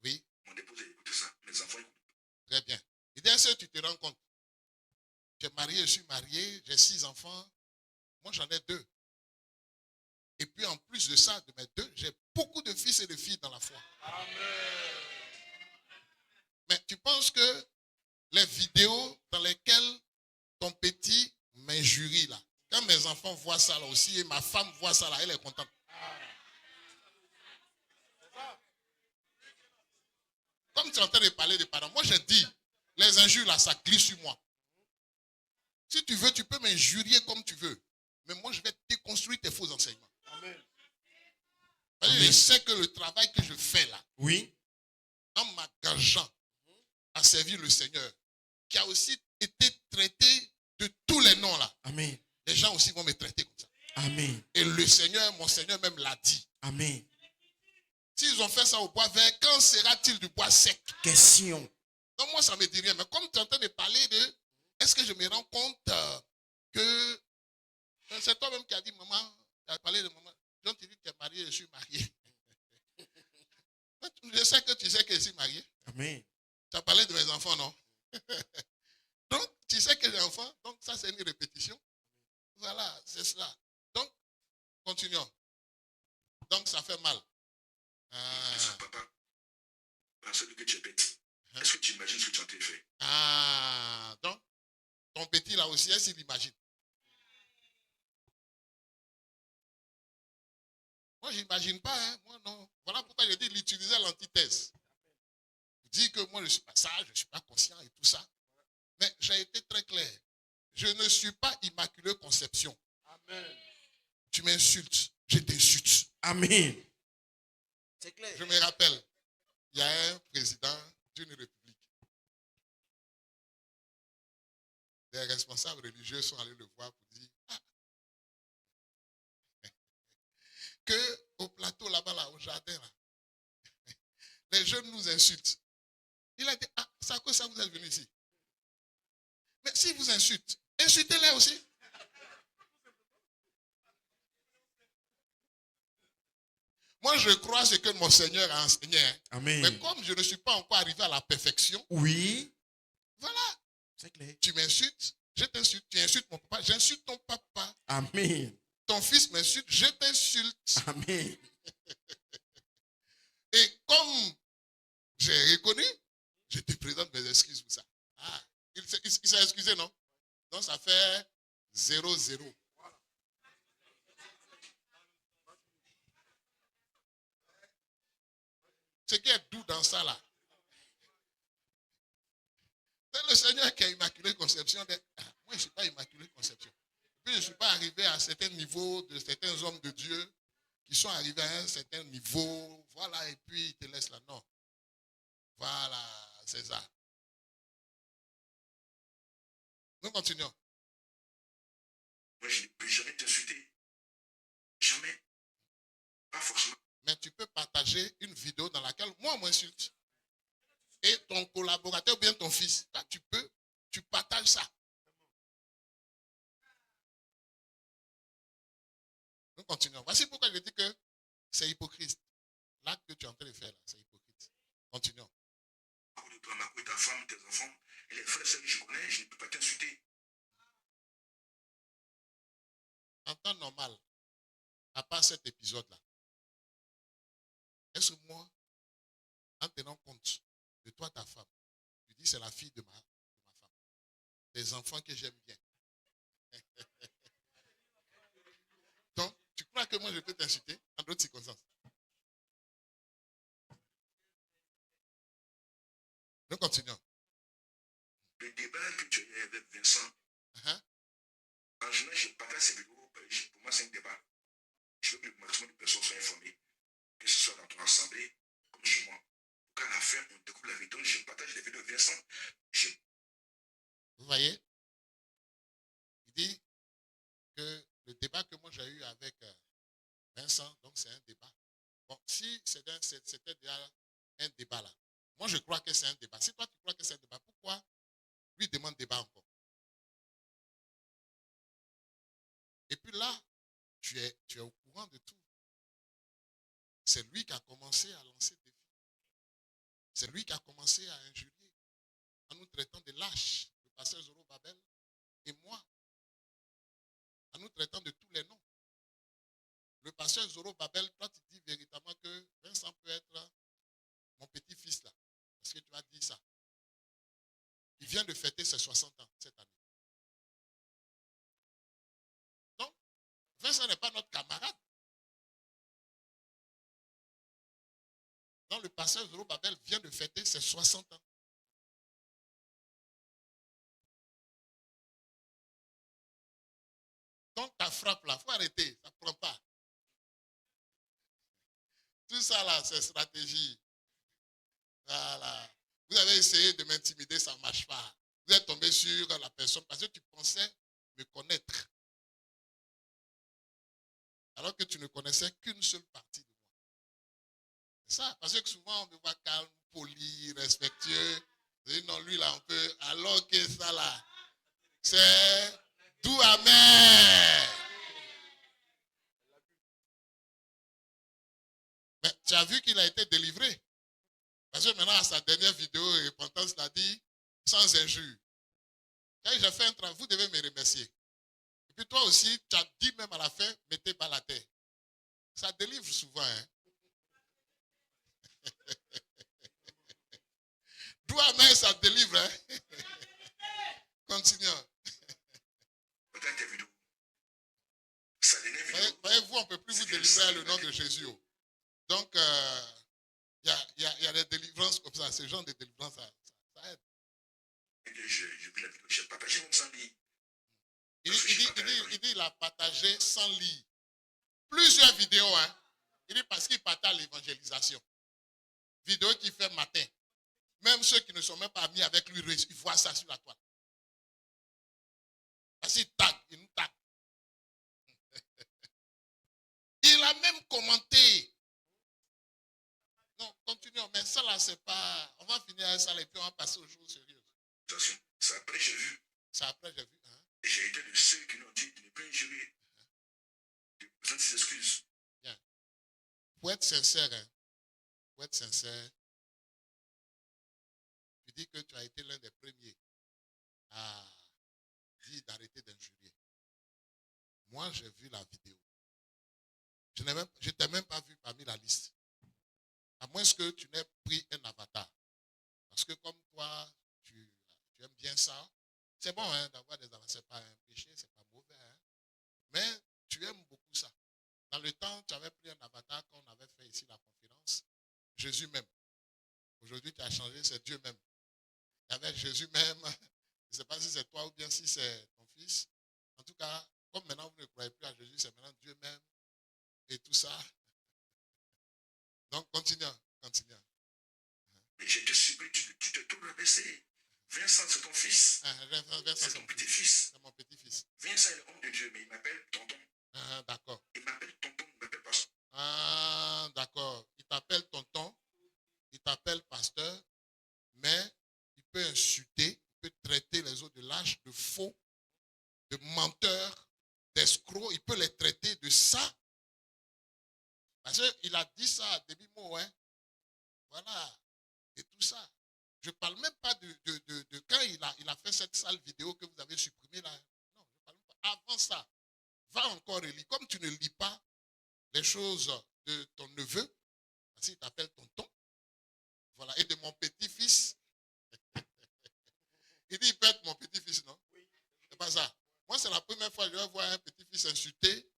Oui, Mon épouse a écouté ça. Mes enfants écoutent. très bien. Il dit, est-ce que tu te rends compte? Tu es marié, je suis marié, j'ai 6 enfants. Moi, j'en ai 2. Et puis, en plus de ça, de mes 2, j'ai beaucoup de fils et de filles dans la foi. Amen. Mais tu penses que les vidéos dans lesquelles ton petit m'injurie là, quand mes enfants voient ça là aussi et ma femme voit ça là, elle est contente. Comme tu es en train de parler des parents, moi je dis, les injures là, ça glisse sur moi. Si tu veux, tu peux m'injurier comme tu veux. Mais moi je vais déconstruire tes faux enseignements. Amen. sais que le travail que je fais là, Oui. en m'engageant à servir le Seigneur, qui a aussi été traité de tous les noms là, Amen. les gens aussi vont me traiter comme ça. Amen. Et le Seigneur, mon Seigneur même l'a dit. Amen. S'ils ont fait ça au bois vert, quand sera-t-il du bois sec? Question. Donc moi, ça ne me dit rien. Mais comme tu es en train de parler de, est-ce que je me rends compte que c'est toi-même qui as dit, maman, tu as parlé de maman. Donc tu dis que tu es marié, je suis marié. Je sais que tu sais que je suis marié. Amen. Tu as parlé de mes enfants, non? Donc, tu sais que j'ai un enfant, donc ça c'est une répétition. Voilà, c'est cela. Donc, continuons. Donc, ça fait mal. Ça, papa, celui que tu es petit, est-ce que tu imagines ce que tu as fait? Donc, ton petit là aussi, est-ce qu'il imagine? Moi, je n'imagine pas, hein. Moi, non. Voilà pourquoi j'ai dit l'utiliser l'antithèse. Dit que moi, je ne suis pas sage, je ne suis pas conscient et tout ça. Mais j'ai été très clair. Je ne suis pas immaculée conception. Amen. Tu m'insultes, je t'insulte. Amen. C'est clair. Je me rappelle, il y a un président d'une république. Les responsables religieux sont allés le voir pour dire que au plateau là-bas, là, au jardin, là, les jeunes nous insultent. Il a dit, c'est à quoi ça vous êtes venu ici? Mais si vous insultent, insultez-les aussi. Moi, je crois ce que mon Seigneur a enseigné. Amen. Mais comme je ne suis pas encore arrivé à la perfection, oui, voilà. C'est clair. Tu m'insultes, je t'insulte. Tu insultes mon papa, j'insulte ton papa. Amen. Ton fils m'insulte, je t'insulte. Amen. Et comme j'ai reconnu, je te présente mes excuses pour ça. Il s'est excusé, non? Donc ça fait 0-0. Ce qui est doux dans ça là, c'est le Seigneur qui a immaculé conception. Moi, je ne suis pas immaculé conception. Puis je ne suis pas arrivé à certains niveaux de certains hommes de Dieu qui sont arrivés à un certain niveau. Voilà, et puis ils te laissent là. Non. Voilà, c'est ça. Nous continuons. Moi, je ne peux jamais t'insulter. Jamais. Pas forcément. Mais tu peux partager une vidéo dans laquelle moi, on m'insulte. Et ton collaborateur ou bien ton fils. Là, tu partages ça. Nous continuons. Voici pourquoi je dis que c'est hypocrite. L'acte que tu es en train de faire, là, c'est hypocrite. Continuons. De toi, ma ta femme, tes enfants, et les frères que je connais, je ne peux pas t'insulter. En temps normal, à part cet épisode-là, est-ce que moi, en tenant compte de toi, ta femme, tu dis c'est la fille de ma femme, des enfants que j'aime bien. Donc, tu crois que moi je peux t'insulter en d'autres circonstances? Nous continuons. Le débat que tu as eu avec Vincent, en général, je partage ces vidéos. Pour moi, c'est un débat. Je veux que le maximum de personnes soient informées, que ce soit dans ton assemblée comme chez moi. Pour qu'à la fin, on découvre la vidéo. Je partage les vidéos de Vincent. Vous voyez? Il dit que le débat que moi j'ai eu avec Vincent, donc c'est un débat. Bon, si c'était déjà un débat là, moi je crois que c'est un débat. Si toi tu crois que c'est un débat, pourquoi lui demande débat encore? Et puis là, tu es au courant de tout. C'est lui qui a commencé à lancer des défis. C'est lui qui a commencé à injurier en nous traitant de lâches, le pasteur Zorobabel et moi, en nous traitant de tous les noms. Le pasteur Zorobabel, toi tu dis véritablement que Vincent peut être mon petit-fils là, parce que tu as dit ça. Il vient de fêter ses 60 ans cette année. Donc, Vincent n'est pas notre camarade. Donc, le pasteur Zorobabel vient de fêter ses 60 ans. Donc, ta frappe là, il faut arrêter, ça ne prend pas. Tout ça là, c'est stratégie. Voilà. Vous avez essayé de m'intimider, ça ne marche pas. Vous êtes tombé sur la personne parce que tu pensais me connaître. Alors que tu ne connaissais qu'une seule partie de moi. C'est ça, parce que souvent on me voit calme, poli, respectueux. Je dis non, lui là, on peut. Alors que ça là, c'est tout amer. Mais tu as vu qu'il a été délivré. Parce que maintenant, à sa dernière vidéo, Repentance l'a dit sans injure. Quand j'ai fait un travail, vous devez me remercier. Et puis toi aussi, tu as dit même à la fin, mettez pas la terre. Ça délivre souvent. Hein? D'où amer, ça délivre. Hein? Continuons. Voyez-vous, on ne peut plus vous délivrer à le nom de Jésus. Donc, il y a des délivrances comme ça. Ce genre de délivrance, ça aide. J'ai partagé mon sans lit. Il dit il a partagé sans lire. Plusieurs vidéos, hein. Il dit parce qu'il partage l'évangélisation. Vidéo qu'il fait matin. Même ceux qui ne sont même pas mis avec lui, ils voient ça sur la toile. Parce qu'il tag, il nous tag. Il a même commenté. Non, continuons. Mais ça là, c'est pas. On va finir avec ça et puis on va passer aux jours sérieux. Ça après j'ai vu. Ça après j'ai vu. Hein? Et j'ai été de ceux qui nous ont dit de ne pas injurer. De présenter ses excuses. Bien. Pour être sincère, hein? Pour être sincère, tu dis que tu as été l'un des premiers à dire d'arrêter d'injurier. Moi, j'ai vu la vidéo. Je ne t'ai même pas vu parmi la liste. À moins que tu n'aies pris un avatar. Parce que comme toi, tu aimes bien ça, c'est bon hein, d'avoir des avatars. Ce n'est pas un péché, ce n'est pas mauvais. Hein. Mais tu aimes beaucoup ça. Dans le temps, tu avais pris un avatar quand on avait fait ici la conférence. Jésus même. Aujourd'hui, tu as changé, c'est Dieu même. Et avec Jésus même, je ne sais pas si c'est toi ou bien si c'est ton fils. En tout cas, comme maintenant vous ne croyez plus à Jésus, c'est maintenant Dieu même et tout ça. Donc, continuons. Mais je te supplie, tu te tout rabaisser. Vincent, c'est ton fils. Vincent, c'est ton petit-fils. C'est mon petit-fils. Vincent est l'homme de Dieu, mais il m'appelle tonton. D'accord. Il m'appelle tonton, il ne m'appelle pasteur. D'accord. Il t'appelle tonton, il t'appelle pasteur, mais il peut insulter, il peut traiter les autres de lâches, de faux, de menteurs, d'escrocs. Il peut les traiter de ça. Parce qu'il a dit ça à demi-mot, hein. Voilà. Et tout ça. Je ne parle même pas de quand il a fait cette sale vidéo que vous avez supprimée là. Non, je ne parle pas. Avant ça, va encore relire. Comme tu ne lis pas les choses de ton neveu, parce qu'il t'appelle tonton, voilà, et de mon petit-fils. Il dit, il peut être mon petit-fils, non? Oui. C'est pas ça. Moi, c'est la première fois que je vais voir un petit-fils insulter,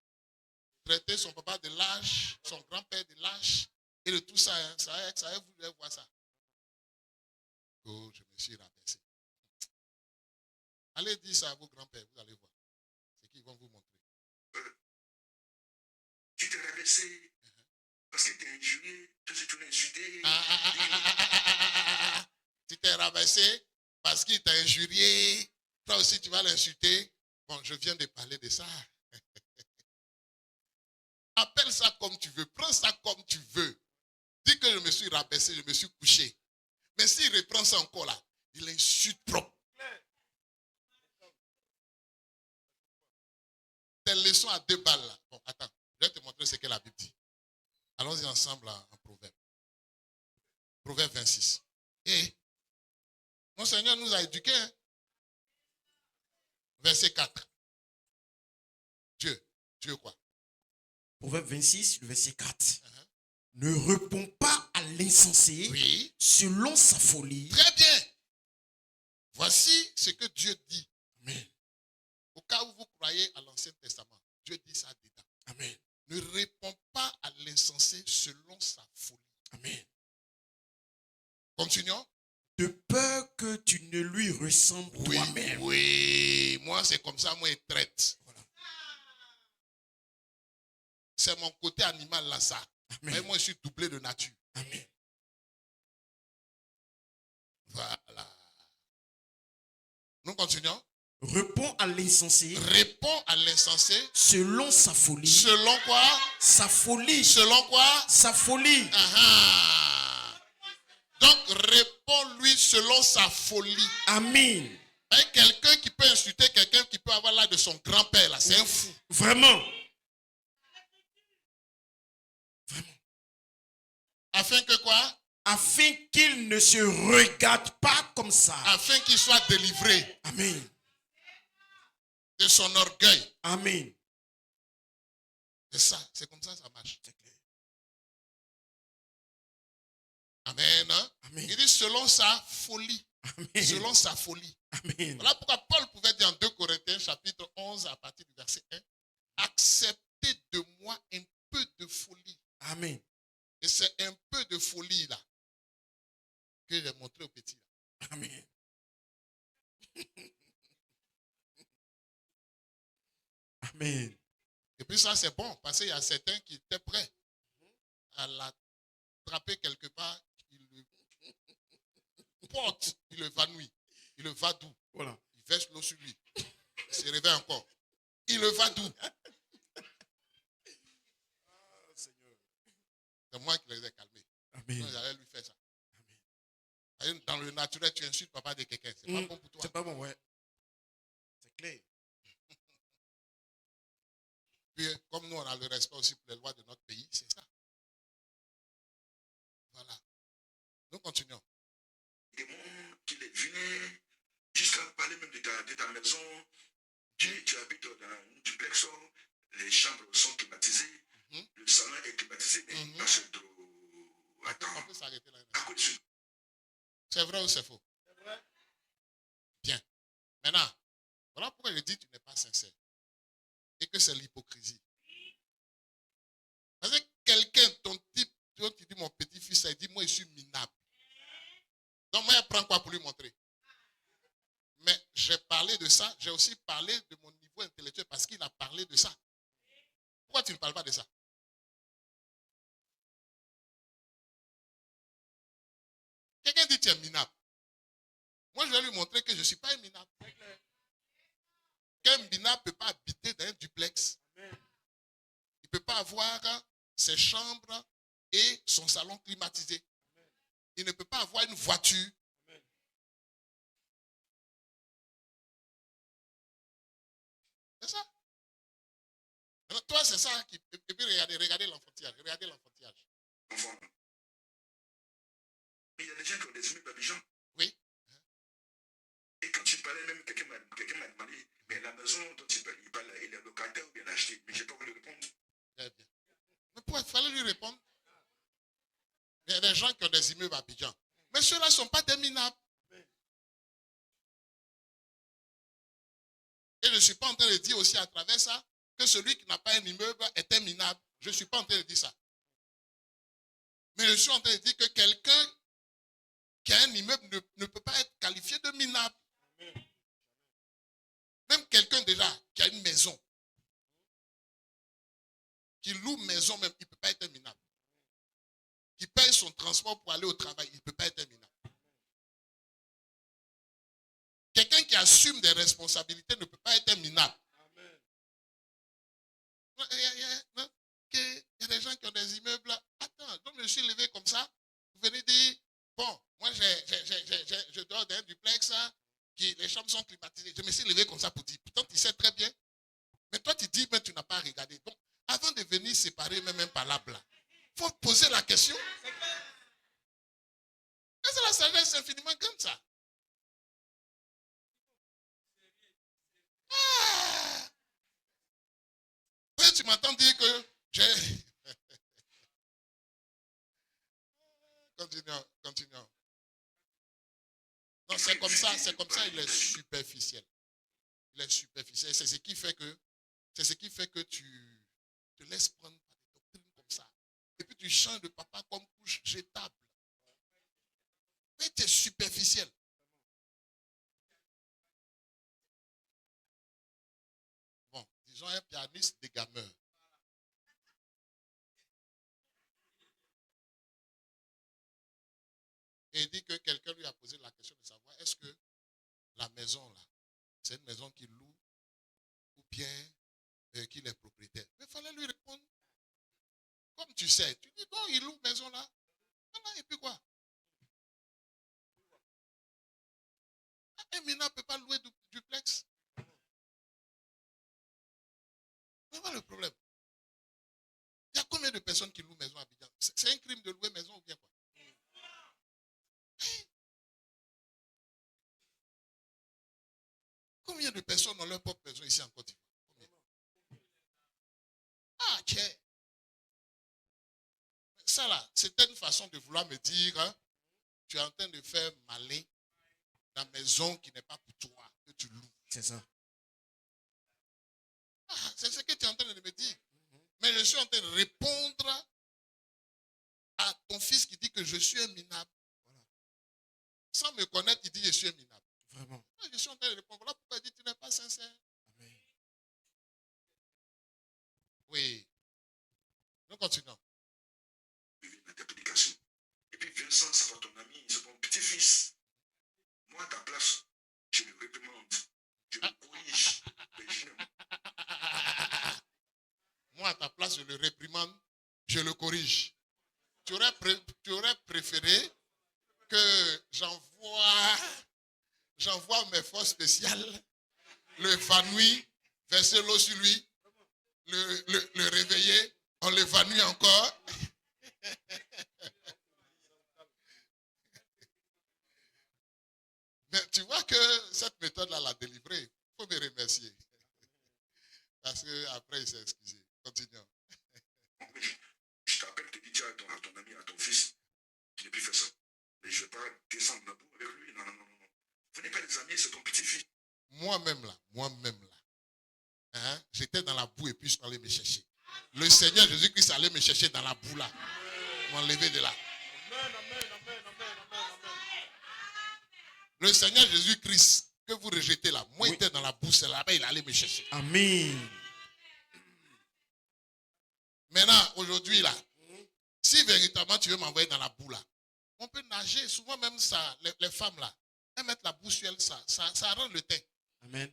traiter son papa de lâche, son grand-père de lâche, et de tout ça. Hein. Ça vous devez voir ça. Oh, je me suis rabaissé. Allez dire ça à vos grands-pères, vous allez voir. C'est qu'ils vont vous montrer. Tu t'es rabaissé parce que tu t'es injurié, tu t'es insulté. Tu t'es rabaissé parce qu'il t'a injurié. Toi aussi, tu vas l'insulter. Bon, je viens de parler de ça. Appelle ça comme tu veux. Prends ça comme tu veux. Dis que je me suis rabaissé, je me suis couché. Mais s'il reprend ça encore là, il insulte propre. Tes leçons à 2 balles là. Bon, attends. Je vais te montrer ce que la Bible dit. Allons-y ensemble en Proverbe. Proverbe 26. Et mon Seigneur nous a éduqués. Hein? Verset 4. Dieu quoi? Proverbe 26, le verset 4. Ne réponds pas à l'insensé selon sa folie. Très bien. Voici ce que Dieu dit. Amen. Au cas où vous croyez à l'Ancien Testament, Dieu dit ça dedans. Amen. Ne réponds pas à l'insensé selon sa folie. Amen. Continuons. De peur que tu ne lui ressembles toi-même. Oui, moi c'est comme ça, moi il traite. Voilà. C'est mon côté animal là, ça. Mais moi, je suis doublé de nature. Amen. Voilà. Nous continuons. Répond à l'insensé. Répond à l'insensé. Selon sa folie. Selon quoi? Sa folie. Selon quoi? Sa folie. Donc, réponds-lui selon sa folie. Amen. Quelqu'un qui peut insulter quelqu'un qui peut avoir l'âge de son grand-père, là, c'est un fou. Vraiment. Afin que quoi? Afin qu'il ne se regarde pas comme ça. Afin qu'il soit délivré. Amen. De son orgueil. Amen. C'est ça, c'est comme ça que ça marche. Amen. Hein? Amen. Il dit selon sa folie. Amen. Selon sa folie. Amen. Voilà pourquoi Paul pouvait dire en 2 Corinthiens chapitre 11 à partir du verset 1. Acceptez de moi un peu de folie. Amen. Et c'est un peu de folie là que j'ai montré au petit. Là. Amen. Amen. Et puis ça c'est bon parce qu'il y a certains qui étaient prêts à l'attraper quelque part. Il le porte, il le vanouit, il le vadoue. Voilà. Il verse l'eau sur lui. Il se réveille encore. Il le vadoue. C'est moi qui les ai calmés. Amen. Donc j'allais lui faire ça. Amen. Dans le naturel, tu insultes papa de quelqu'un. C'est pas bon pour toi. C'est pas bon, ouais. C'est clair. Puis, comme nous, on a le respect aussi pour les lois de notre pays, c'est ça. Voilà. Nous continuons. Des mondes qui les venaient jusqu'à parler même de ta maison. Tu habites dans une duplex, les chambres sont climatisées, le salon est climatisé, mais dans ce attends, on peut s'arrêter là. à côté de ça. C'est vrai ou c'est faux? C'est vrai. Bien. Maintenant, voilà pourquoi je dis que tu n'es pas sincère. Et que c'est l'hypocrisie. Parce que quelqu'un, ton type, tu dis mon petit-fils, il dit moi je suis minable. Donc moi je prends quoi pour lui montrer? Mais j'ai parlé de ça, j'ai aussi parlé de mon niveau intellectuel parce qu'il a parlé de ça. Pourquoi tu ne parles pas de ça? Quelqu'un dit tu es minable. Moi je vais lui montrer que je ne suis pas un minable. Qu'un minable ne peut pas habiter dans un duplex. Il ne peut pas avoir ses chambres et son salon climatisé. Il ne peut pas avoir une voiture. C'est ça. Alors, toi, c'est ça qui. Et puis regardez l'enfantillage. Regardez l'enfantillage. Enfant. Mais il y a des gens qui ont des immeubles Abidjan. Oui. Et quand tu parlais, même quelqu'un m'a demandé, mais la maison dont il parle, il est locataire ou bien acheté? Mais je n'ai pas voulu répondre. Très bien. Mais pourquoi il fallait lui répondre? Il y a des gens qui ont des immeubles à Abidjan. Mais ceux-là ne sont pas des minables. Et je ne suis pas en train de dire aussi à travers ça que celui qui n'a pas un immeuble est un minable. Je ne suis pas en train de dire ça. Mais je suis en train de dire que quelqu'un qui a un immeuble ne peut pas être qualifié de minable. Même quelqu'un déjà qui a une maison, qui loue maison même, il ne peut pas être un minable. Qui paye son transport pour aller au travail, il ne peut pas être un minable. Quelqu'un qui assume des responsabilités ne peut pas être un minable. Il y a des gens qui ont des immeubles là. Attends, donc je me suis levé comme ça. Vous venez dire, bon, moi je dors dans un duplex, les chambres sont climatisées. Je me suis levé comme ça pour dire, pourtant tu sais très bien. Mais toi tu dis, mais tu n'as pas regardé. Donc, avant de venir séparer même par là, il faut poser la question. Et c'est la sagesse infiniment comme ça. Ah! Oui, tu m'entends dire que j'ai... Continuons. Non, c'est comme ça, il est superficiel. Il est superficiel. C'est ce qui fait que tu te laisses prendre par des doctrines comme ça. Et puis tu changes de papa comme couche jetable. Mais tu es superficiel. Bon, disons un pianiste dégameur. Et il dit que quelqu'un lui a posé la question de savoir est-ce que la maison là, c'est une maison qu'il loue ou bien qu'il est propriétaire. Mais il fallait lui répondre. Comme tu sais, tu dis bon, il loue maison là. Voilà, et puis quoi? Un minable ne peut pas louer duplex. C'est pas le problème. Il y a combien de personnes qui louent maison à Abidjan? C'est un crime de louer maison ou bien quoi? Combien de personnes ont leur propre maison ici en Côte d'Ivoire? Ah, tiens. Ça là, c'était une façon de vouloir me dire, hein, tu es en train de faire malin la maison qui n'est pas pour toi, que tu loues. C'est ça. Ah, c'est ce que tu es en train de me dire. Mais je suis en train de répondre à ton fils qui dit que je suis un minable. Voilà. Sans me connaître, il dit que je suis un minable. Vraiment. Je suis en train de répondre. Voilà pourquoi il dit que tu n'es pas sincère. Amen. Oui. Nous continuons. Multiplication. Et puis Vincent, c'est pas ton ami, c'est ton petit-fils. Moi, à ta place, je le réprimande, je le corrige. Mais je n'aime Moi, à ta place, je le réprimande, je le corrige. Tu aurais préféré que j'envoie mes forces spéciales, le évanouir, verser l'eau sur lui, le réveiller, on l'évanouit encore. Mais tu vois que cette méthode-là l'a délivré. Il faut me remercier. Parce qu'après, il s'est excusé. Continuons. Je t'appelle, te dis à ton ami, à ton fils, tu n'es plus fait ça. Mais je ne vais pas descendre la boue avec lui. Non, non, non, non. Vous n'êtes pas des amis, c'est ton petit-fils. Moi-même là, hein, j'étais dans la boue et puis je suis allé me chercher. Le Seigneur Jésus-Christ allait me chercher dans la boue là. M'enlever de là. Le Seigneur Jésus-Christ que vous rejetez là, moi j'étais dans la boue, c'est là-bas, il allait me chercher. Amen. Maintenant, aujourd'hui là, si véritablement tu veux m'envoyer dans la boue là, on peut nager. Souvent même ça, les femmes là, elles mettent la boue sur elles, ça rend le teint. Amen.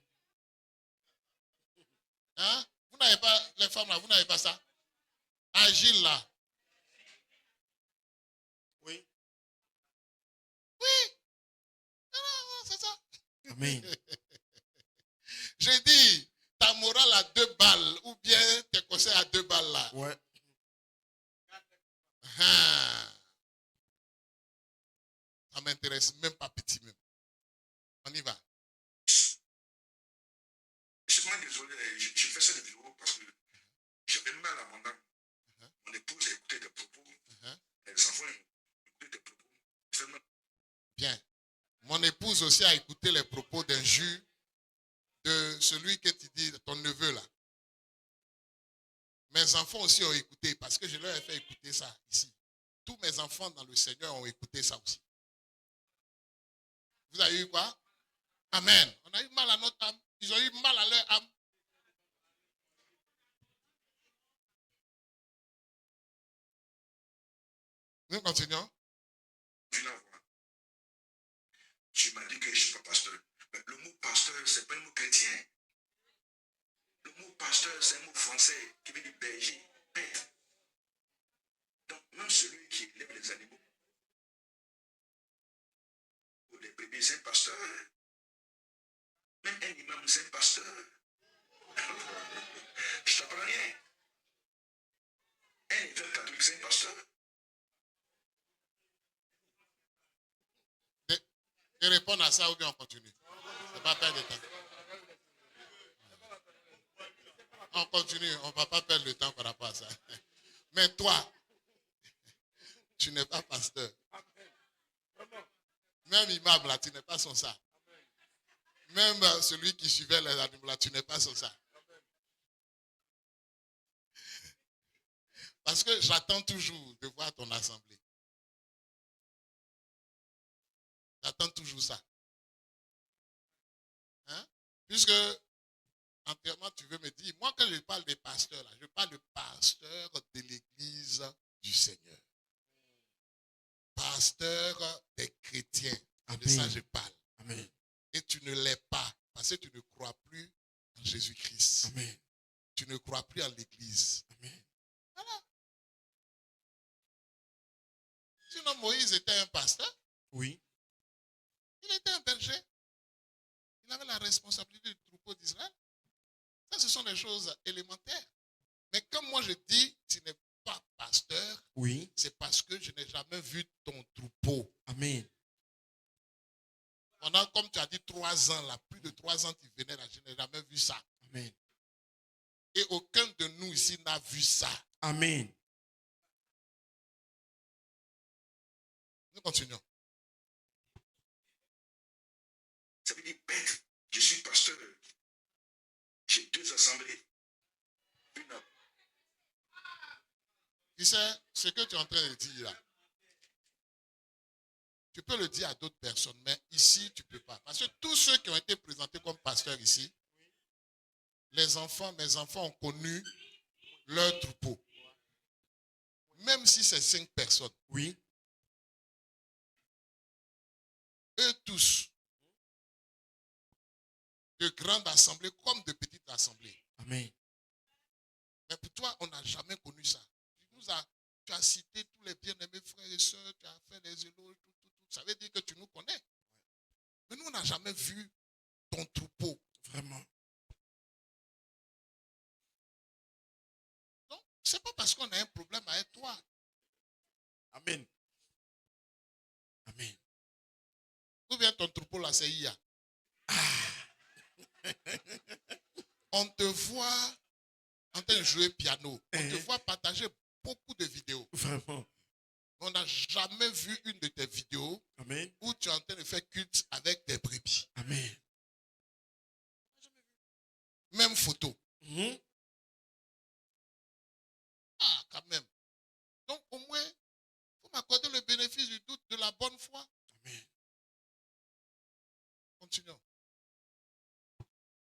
Hein? Vous n'avez pas, les femmes là, vous n'avez pas ça? Agile là. Oui. Oui. C'est ça. Amen. J'ai dit, ta morale à 2 balles ou bien tes conseils à 2 balles là. Ouais. Ah. Ça m'intéresse même pas petit même. On y va. Je suis vraiment désolé, j'ai fait cette vidéo parce que j'avais mal à mon âme. Mon épouse a écouté des propos. Les enfants ont écouté des propos. Bien. Mon épouse aussi a écouté les propos d'injure de celui que tu dis, ton neveu là. Mes enfants aussi ont écouté parce que je leur ai fait écouter ça ici. Tous mes enfants dans le Seigneur ont écouté ça aussi. Vous avez eu quoi? Amen. On a eu mal à notre âme. Ils ont eu mal à leur âme. Nous continuons. Tu m'as dit que je ne suis pas pasteur. Mais le mot pasteur, ce n'est pas un mot chrétien. Le mot pasteur, c'est un mot français qui veut dire berger, père. Donc, même celui qui élève les animaux, ou les bébés, c'est un pasteur. Même un imam, c'est un pasteur. Je t'apprends rien. Un évêque catholique, c'est un pasteur. De répondre à ça ou bien on continue. C'est pas perdre de temps. On continue, on ne va pas perdre le temps par rapport à ça. Mais toi, tu n'es pas pasteur. Même imam là, tu n'es pas son ça. Même celui qui suivait les animaux là, tu n'es pas son ça. Parce que j'attends toujours de voir ton assemblée. J'attends toujours ça. Hein? Puisque, entièrement, tu veux me dire, moi quand je parle des pasteurs, là, je parle de pasteurs de l'église du Seigneur. pasteur des chrétiens. Amen. De ça je parle. Amen. Et tu ne l'es pas parce que tu ne crois plus en Jésus-Christ. Amen. Tu ne crois plus en l'église. Amen. Voilà. Sinon, Moïse était un pasteur. Oui. Il était un berger. Il avait la responsabilité du troupeau d'Israël. Ça, ce sont des choses élémentaires. Mais comme moi je dis, tu n'es pas pasteur, Oui. c'est parce que je n'ai jamais vu ton troupeau. Amen. Pendant, comme tu as dit, 3 ans, là, plus de 3 ans, tu venais là, je n'ai jamais vu ça. Amen. Et aucun de nous ici n'a vu ça. Amen. Nous continuons. Ça veut dire, Père, je suis pasteur. J'ai 2 assemblées. Une à... Tu sais, ce que tu es en train de dire là, tu peux le dire à d'autres personnes, mais ici, tu ne peux pas. Parce que tous ceux qui ont été présentés comme pasteurs ici, les enfants, mes enfants ont connu leur troupeau. Même si c'est 5 personnes. Oui. Eux tous, de grandes assemblées comme de petites assemblées. Amen. Mais pour toi, on n'a jamais connu ça. Tu as cité tous les bien-aimés frères et sœurs, tu as fait les éloges, tout. Ça veut dire que tu nous connais. Mais nous, on n'a jamais vu ton troupeau. Vraiment. Donc, ce n'est pas parce qu'on a un problème avec toi. Amen. Amen. Ou bien ton troupeau, là, c'est IA. On te voit en train de jouer piano. On te voit partager beaucoup de vidéos. Vraiment. On n'a jamais vu une de tes vidéos. Amen. Où tu es en train de faire culte avec des brebis. Amen. Même photo. Ah, quand même. Donc, au moins, il faut m'accorder le bénéfice du doute de la bonne foi. Amen. Continuons.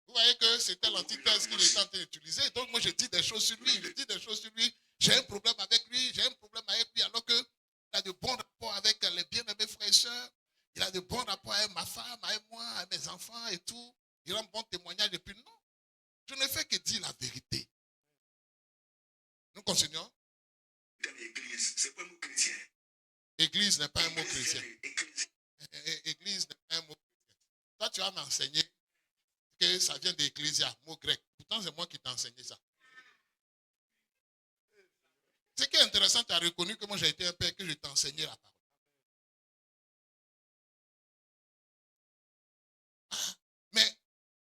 Vous voyez que c'était l'antithèse qu'il était en train d'utiliser. Donc, moi, je dis des choses sur lui. Je dis des choses sur lui. J'ai un problème avec lui. J'ai un problème avec lui. Alors que il a de bons rapports avec les bien-aimés frères et sœurs. Il a de bons rapports avec ma femme, avec moi, avec mes enfants et tout. Il a un bon témoignage. Et puis non, je ne fais que dire la vérité. Nous continuons. Église, c'est pas un mot chrétien. Église n'est pas un mot chrétien. Église n'est pas un mot chrétien. Toi, tu vas m'enseigner que ça vient d'ecclésia, mot grec. Pourtant, c'est moi qui t'ai enseigné ça. Ce qui est intéressant, tu as reconnu que moi j'ai été un père, que je t'ai enseigné la parole. Ah, mais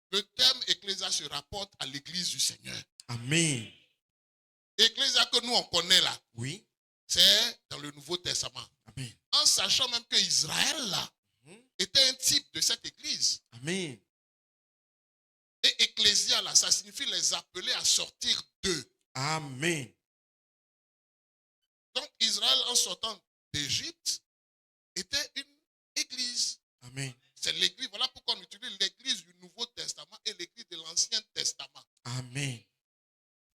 le terme ecclésia se rapporte à l'église du Seigneur. Amen. Ecclésia que nous on connaît là, Oui. c'est dans le Nouveau Testament. Amen. En sachant même que Israël là était un type de cette église. Amen. Et ecclésia là, ça signifie les appeler à sortir d'eux. Amen. Donc Israël en sortant d'Égypte était une église. Amen. C'est l'église. Voilà pourquoi on utilise l'église du Nouveau Testament et l'église de l'Ancien Testament. Amen.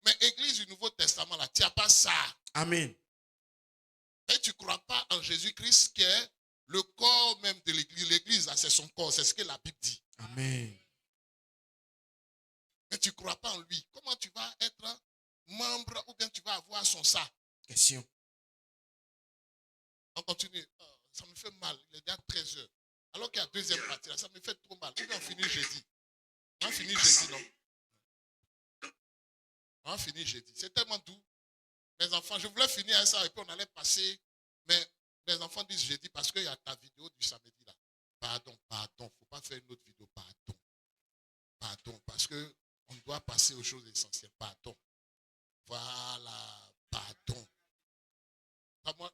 Mais l'église du Nouveau Testament, là, tu n'as pas ça. Amen. Et tu ne crois pas en Jésus-Christ qui est le corps même de l'église. L'église, là, c'est son corps. C'est ce que la Bible dit. Amen. Mais tu ne crois pas en lui. Comment tu vas être membre ou bien tu vas avoir son sang? Question. On continue. Ça me fait mal. Il est déjà 13 heures. Alors qu'il y a deuxième partie, là, ça me fait trop mal. On finit jeudi. On finit jeudi, non? On finit jeudi. C'est tellement doux. Mes enfants, je voulais finir avec ça et puis on allait passer. Mais les enfants disent jeudi parce qu'il y a ta vidéo du samedi là. Pardon. Il ne faut pas faire une autre vidéo. Pardon. Parce qu'on doit passer aux choses essentielles. Pardon. Voilà. Pardon.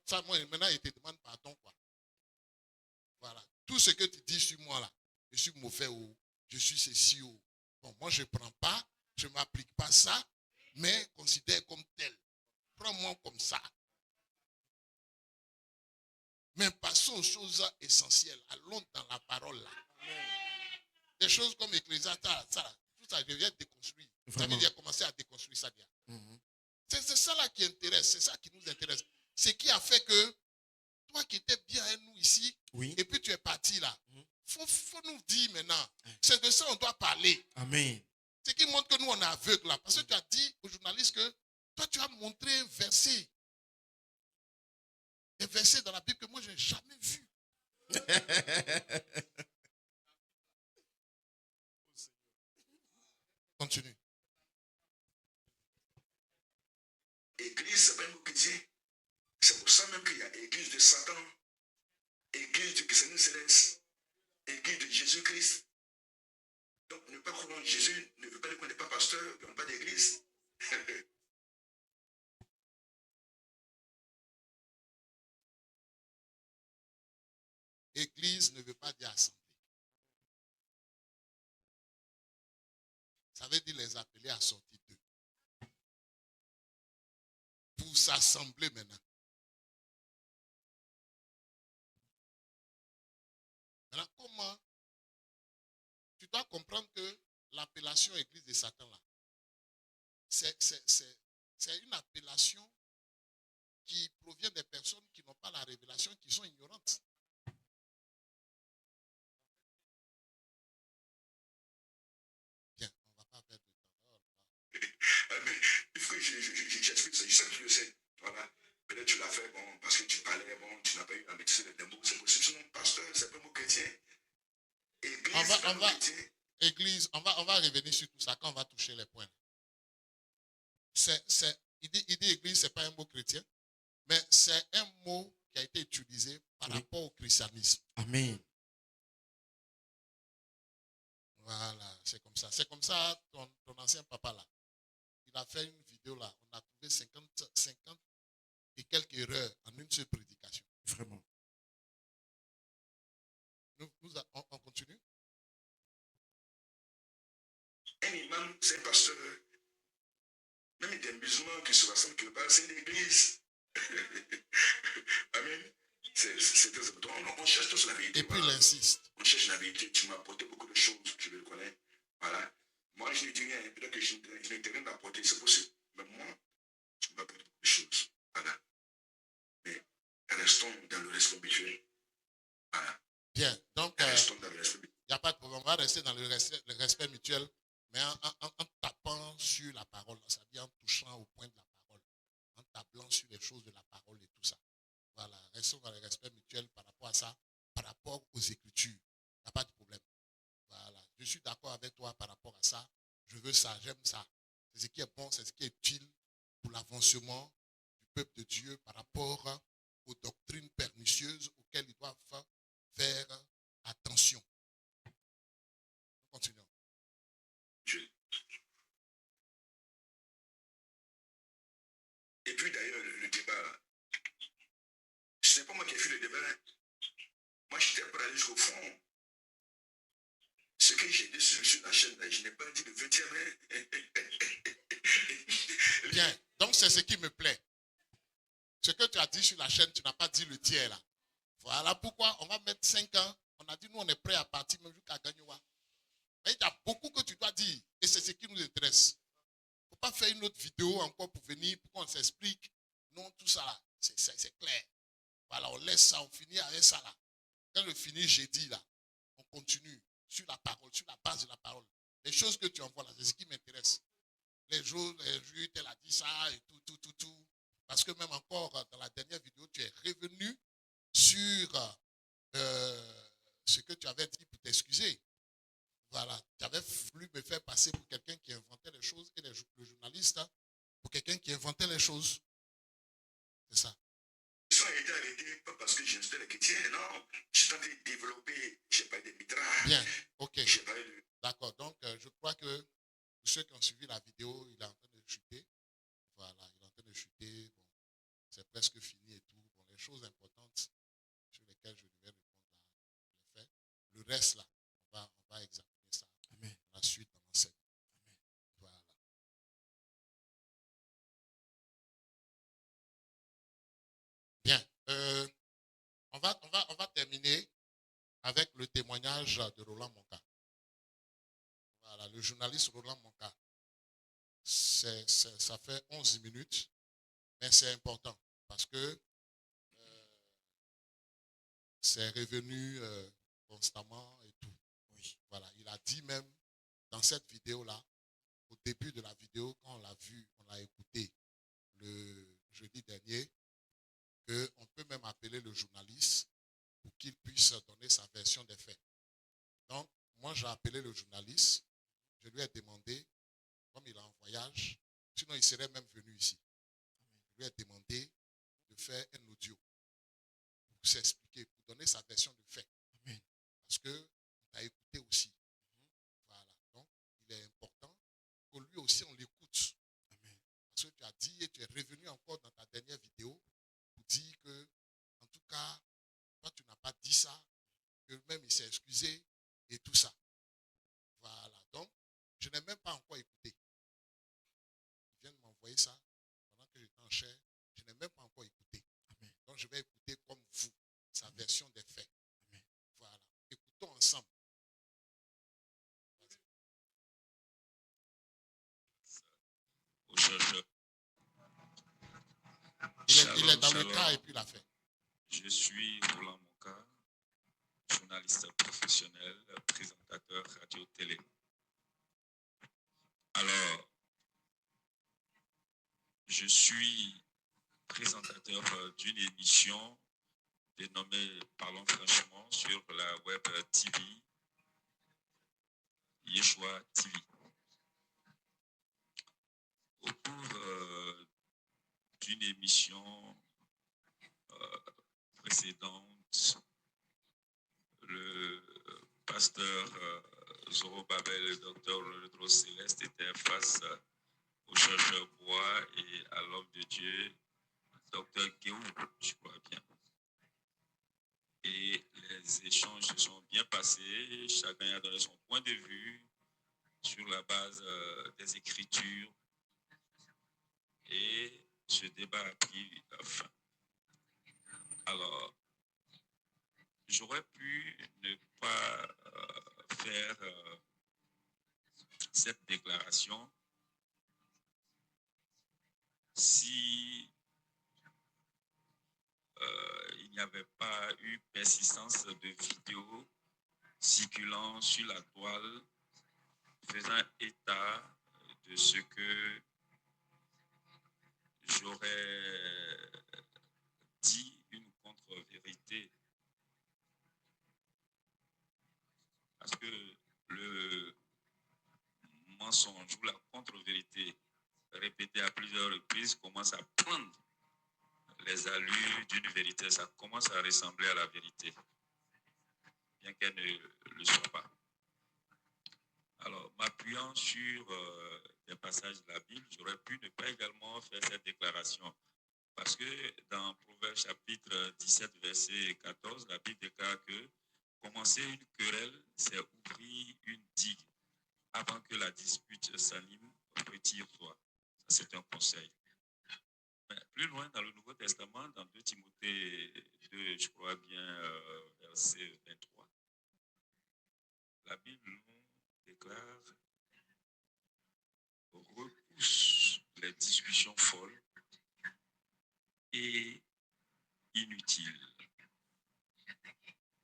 Ça, moi, maintenant, il te demande pardon, quoi. Voilà. Tout ce que tu dis sur moi, là, je suis mauvais ou je suis ceci ou. Bon, moi, je ne prends pas, je ne m'applique pas ça, mais considère comme tel. Prends-moi comme ça. Mais passons aux choses essentielles. Allons dans la parole, là. Des choses comme Ecclésiaste, tout ça devient déconstruit. Ça veut dire commencer à déconstruire ça. C'est ça là qui intéresse, c'est ça qui nous intéresse. Ce qui a fait que toi qui étais bien avec nous ici, Oui. et puis tu es parti là. Faut nous dire maintenant. C'est de ça qu'on doit parler. Amen. Ce qui montre que nous, on est aveugles là. Parce que tu as dit aux journalistes que toi, tu as montré un verset. Un verset dans la Bible que moi, je n'ai jamais vu. Continue. Église, c'est pas un mot chrétien. C'est pour ça même qu'il y a église de Satan, église du Seigneur Céleste, église de Jésus-Christ. Donc, ne pas croire en Jésus ne veut pas dire qu'on n'est pas pasteur, qu'on n'a pas d'église. Église ne veut pas dire assemblée. Ça veut dire les appeler à sortir d'eux. Pour s'assembler maintenant. Maintenant, comment tu dois comprendre que l'appellation église de Satan là, c'est une appellation qui provient des personnes qui n'ont pas la révélation, qui sont ignorantes. Bien, on ne va pas perdre de temps. Mais il faut que j'explique ça, je sais que tu le sais. Voilà. Peut-être tu l'as fait, bon, parce que tu parlais, bon, tu n'as pas eu la maîtrise des mots, c'est possible. Sinon, pasteur, c'est pas un mot chrétien. Église, Église, on va revenir sur tout ça quand on va toucher les points. Il dit église, ce n'est pas un mot chrétien, mais c'est un mot qui a été utilisé par rapport au christianisme. Amen. Voilà, c'est comme ça. C'est comme ça, ton ancien papa là, il a fait une vidéo là, on a trouvé 50 et quelques erreurs en une seule prédication. Vraiment. On continue. un imam, c'est un pasteur. Même des musulmans qui se rassemblent quelque part, c'est une église. Amen. C'est très important. On cherche tous la vérité. Et puis il insiste. On cherche la vérité. Tu m'as apporté beaucoup de choses, je le connais. Voilà. Moi, je ne dis rien. Peut-être que je n'ai rien apporté, c'est possible. Mais moi, tu m'as apporté beaucoup de choses. Voilà. Mais restons dans le respect mutuel. Voilà. Bien. Donc, restons dans le respect mutuel. Il n'y a pas de problème. On va rester dans le respect mutuel, mais en tapant sur la parole, c'est-à-dire en touchant au point de la parole, en tablant sur les choses de la parole et tout ça. Voilà, restons dans le respect mutuel par rapport à ça, par rapport aux Écritures. Il n'y a pas de problème. Voilà, je suis d'accord avec toi par rapport à ça. Je veux ça, j'aime ça. C'est ce qui est bon, c'est ce qui est utile pour l'avancement du peuple de Dieu par rapport aux doctrines pernicieuses auxquelles ils doivent faire attention. Continuons. Et puis d'ailleurs, le débat, ce n'est pas moi qui ai fait le débat. Moi, j'étais pour aller jusqu'au fond. Ce que j'ai dit sur la chaîne, là, je n'ai pas dit le 20e. Bien, donc c'est ce qui me plaît. Ce que tu as dit sur la chaîne, tu n'as pas dit le tiers là. Voilà pourquoi on va mettre 5 ans. On a dit nous, on est prêt à partir même jusqu'à Gagnoua. Mais il y a beaucoup que tu dois dire. Et c'est ce qui nous intéresse. Il ne faut pas faire une autre vidéo encore pour venir, pour qu'on s'explique. Non, tout ça là, c'est clair. Voilà, on laisse ça, on finit avec ça là. Quand je finis jeudi là, on continue sur la parole, sur la base de la parole. Les choses que tu envoies là, c'est ce qui m'intéresse. Les jours, elle a dit ça et tout. Parce que même encore dans la dernière vidéo, tu es revenu sur ce que tu avais dit pour t'excuser. Voilà, tu avais voulu me faire passer pour quelqu'un qui inventait les choses et le journaliste pour quelqu'un qui inventait les choses. C'est ça. Ils ont été arrêtés pas parce que j'insultais les chrétiens, non. J'ai tenté de développer, je n'ai pas des mitrailles. Bien, ok. De... D'accord, donc je crois que pour ceux qui ont suivi la vidéo, il est en train de chuter. Voilà, il est en train de chuter. Bon, c'est presque fini et tout. Bon, les choses importantes sur lesquelles je devais répondre là, je l'ai fait. Le reste là, on va examiner ça. Amen. La suite dans l'enseignement. Amen. Voilà. Bien. On va terminer avec le témoignage de Roland Monka. Voilà, le journaliste Roland Monka. Ça fait 11 minutes, mais c'est important parce que c'est revenu constamment et tout. Oui. Voilà, il a dit même dans cette vidéo-là, au début de la vidéo, quand on l'a vu, on l'a écouté le jeudi dernier, qu'on peut même appeler le journaliste pour qu'il puisse donner sa version des faits. Donc, moi, j'ai appelé le journaliste, je lui ai demandé, comme il est en voyage, sinon il serait même venu ici. Je lui ai demandé de faire un audio pour s'expliquer, pour donner sa version de faits. Amen. Parce que on a écouté aussi. Voilà. Donc, il est important que lui aussi, on l'écoute. Amen. Parce que tu as dit et tu es revenu encore dans ta dernière vidéo pour dire que, en tout cas, toi, tu n'as pas dit ça, que même il s'est excusé et tout ça. Voilà. Donc, je n'ai même pas encore écouté. Il vient de m'envoyer ça pendant que j'étais en chair. Je n'ai même pas encore écouté. Amen. Donc, je vais écouter comme vous, sa version des faits. Amen. Voilà. Écoutons ensemble. Au chercheur. Il est dans le cas et puis il a fait. Je suis Roland Monka, journaliste professionnel, présentateur radio-télé. Alors, je suis présentateur d'une émission dénommée Parlons franchement sur la web TV, Yeshua TV. Au cours d'une émission précédente, le pasteur Zorobabel, le docteur Ledros Céleste, était face au chercheur Bois et à l'homme de Dieu, docteur Guéou, je crois bien. Et les échanges se sont bien passés, chacun a donné son point de vue sur la base des Écritures, et ce débat a pris fin. Alors, j'aurais pu ne pas faire cette déclaration si il n'y avait pas eu persistance de vidéos circulant sur la toile faisant état de ce que j'aurais dit une contre-vérité. Parce que le mensonge ou la contre-vérité répétée à plusieurs reprises commence à prendre les allures d'une vérité. Ça commence à ressembler à la vérité, bien qu'elle ne le soit pas. Alors, m'appuyant sur des passages de la Bible, j'aurais pu ne pas également faire cette déclaration. Parce que dans Proverbes chapitre 17, verset 14, la Bible déclare que commencer une querelle, c'est ouvrir une digue. Avant que la dispute s'anime, retire-toi. Ça, c'est un conseil. Mais plus loin dans le Nouveau Testament, dans 2 Timothée 2, je crois bien, verset 23, la Bible nous déclare: repousse les discussions folles et inutiles,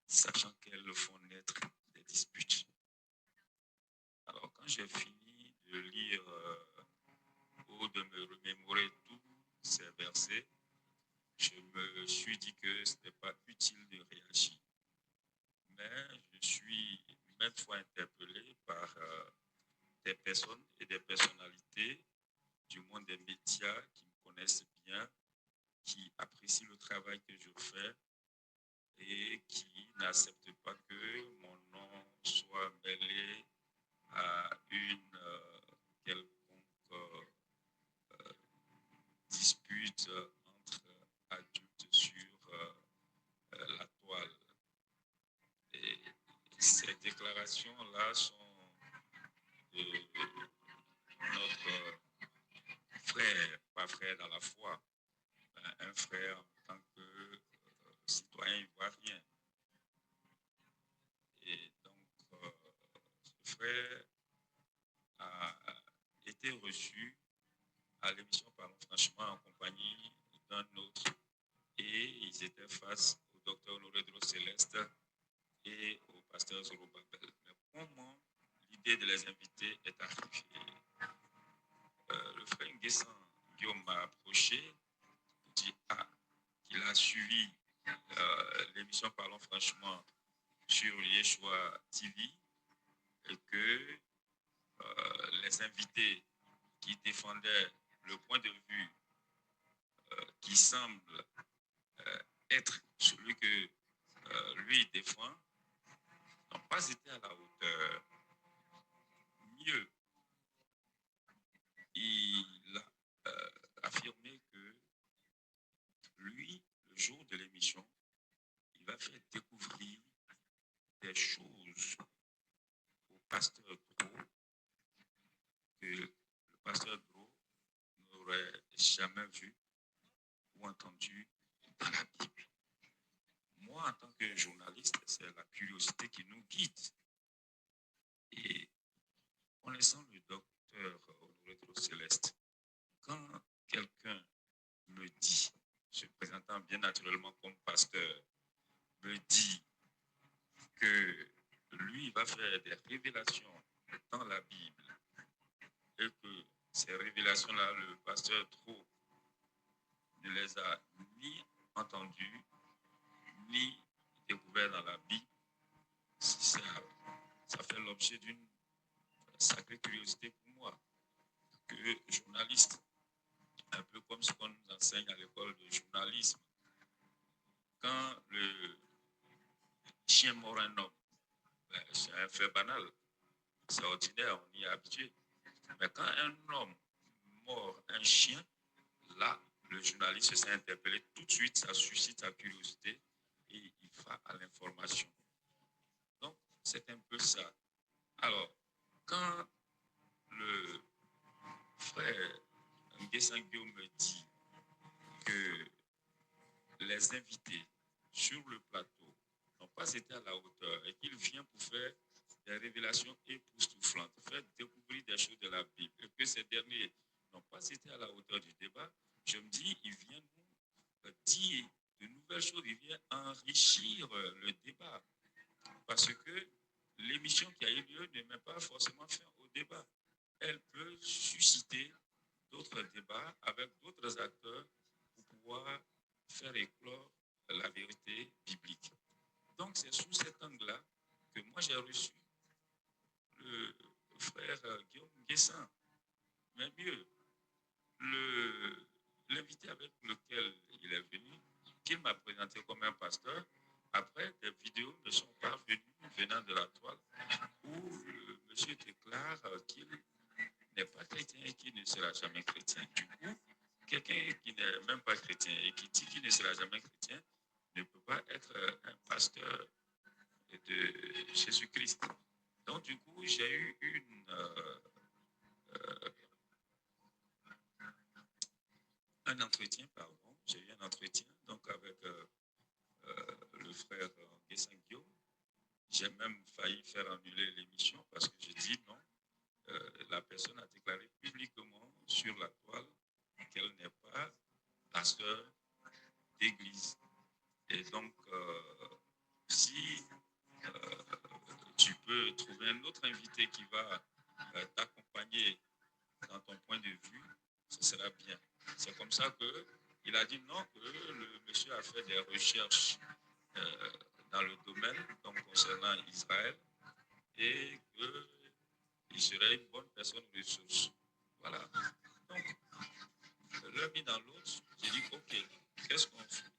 sachant qu'elles font naître des disputes. Alors, quand j'ai fini de lire ou de me remémorer tous ces versets, je me suis dit que ce n'était pas utile de réagir. Mais je suis maintes fois interpellé par des personnes et des personnalités du monde des médias qui me connaissent bien, qui apprécient le travail que je fais et qui n'acceptent pas que mon nom soit mêlé à une quelconque dispute entre adultes sur la toile. Et ces déclarations-là sont de notre frère, pas frère dans la foi, un frère en tant que citoyen ivoirien. Et donc, ce frère a été reçu à l'émission Parlons franchement en compagnie d'un autre, et ils étaient face au docteur Honoré Dros Céleste et au pasteur Zorobabel. Mais pour moi, l'idée de les inviter est arrivée. Le frère Nguessan Guillaume m'a approché, il dit qu'il a suivi l'émission Parlons franchement sur Yeshua TV et que les invités qui défendaient le point de vue qui semble être celui que lui défend n'ont pas été à la hauteur. Mieux, il a affirmé que lui, le jour de l'émission, il va faire découvrir des choses au pasteur Dro que le pasteur Dro n'aurait jamais vu ou entendu dans la Bible. Moi, en tant que journaliste, c'est la curiosité qui nous guide. Et connaissant le docteur Honoré Dros Céleste, quand quelqu'un me dit, se présentant bien naturellement comme pasteur, me dit que lui va faire des révélations dans la Bible et que ces révélations-là, le pasteur Dro ne les a ni entendues, ni découvertes dans la Bible, ça fait l'objet d'une sacrée curiosité pour moi, que journaliste, un peu comme ce qu'on nous enseigne à l'école de journalisme. Quand le chien mord un homme, c'est un fait banal, c'est ordinaire, on y est habitué. Mais quand un homme mord un chien, là, le journaliste s'est interpellé tout de suite, ça suscite sa curiosité et il va à l'information. Donc, c'est un peu ça. Alors, quand le frère Nguessan Guillaume me dit que les invités sur le plateau n'ont pas été à la hauteur et qu'il vient pour faire des révélations époustouflantes, faire découvrir des choses de la Bible, et que ces derniers n'ont pas été à la hauteur du débat, je me dis, il vient nous dire de nouvelles choses, il vient enrichir le débat. Parce que l'émission qui a eu lieu ne met pas forcément fin au débat. Elle peut susciter d'autres débats avec d'autres acteurs pour pouvoir faire éclore la vérité biblique. Donc c'est sous cet angle-là que moi j'ai reçu le frère Guillaume Nguessan. Mais mieux, l'invité avec lequel il est venu, qu'il m'a présenté comme un pasteur, après des vidéos me sont parvenues venant de la toile où le monsieur déclare qu'il n'est pas chrétien et qu'il ne sera jamais chrétien. Du coup, quelqu'un qui n'est même pas chrétien et qui dit qu'il ne sera jamais chrétien ne peut pas être un pasteur de Jésus-Christ. Donc, du coup, j'ai eu un entretien, j'ai eu un entretien donc avec le frère Nguessan Guillaume. J'ai même failli faire annuler l'émission parce que j'ai dit non. La personne a déclaré publiquement sur la toile qu'elle n'est pas pasteur d'église. Et donc, si tu peux trouver un autre invité qui va t'accompagner dans ton point de vue, ce sera bien. C'est comme ça qu'il a dit non, que le monsieur a fait des recherches dans le domaine donc concernant Israël et qu'il serait une bonne personne ressource. Voilà. Donc, l'un mis dans l'autre, j'ai dit ok, qu'est-ce qu'on fait?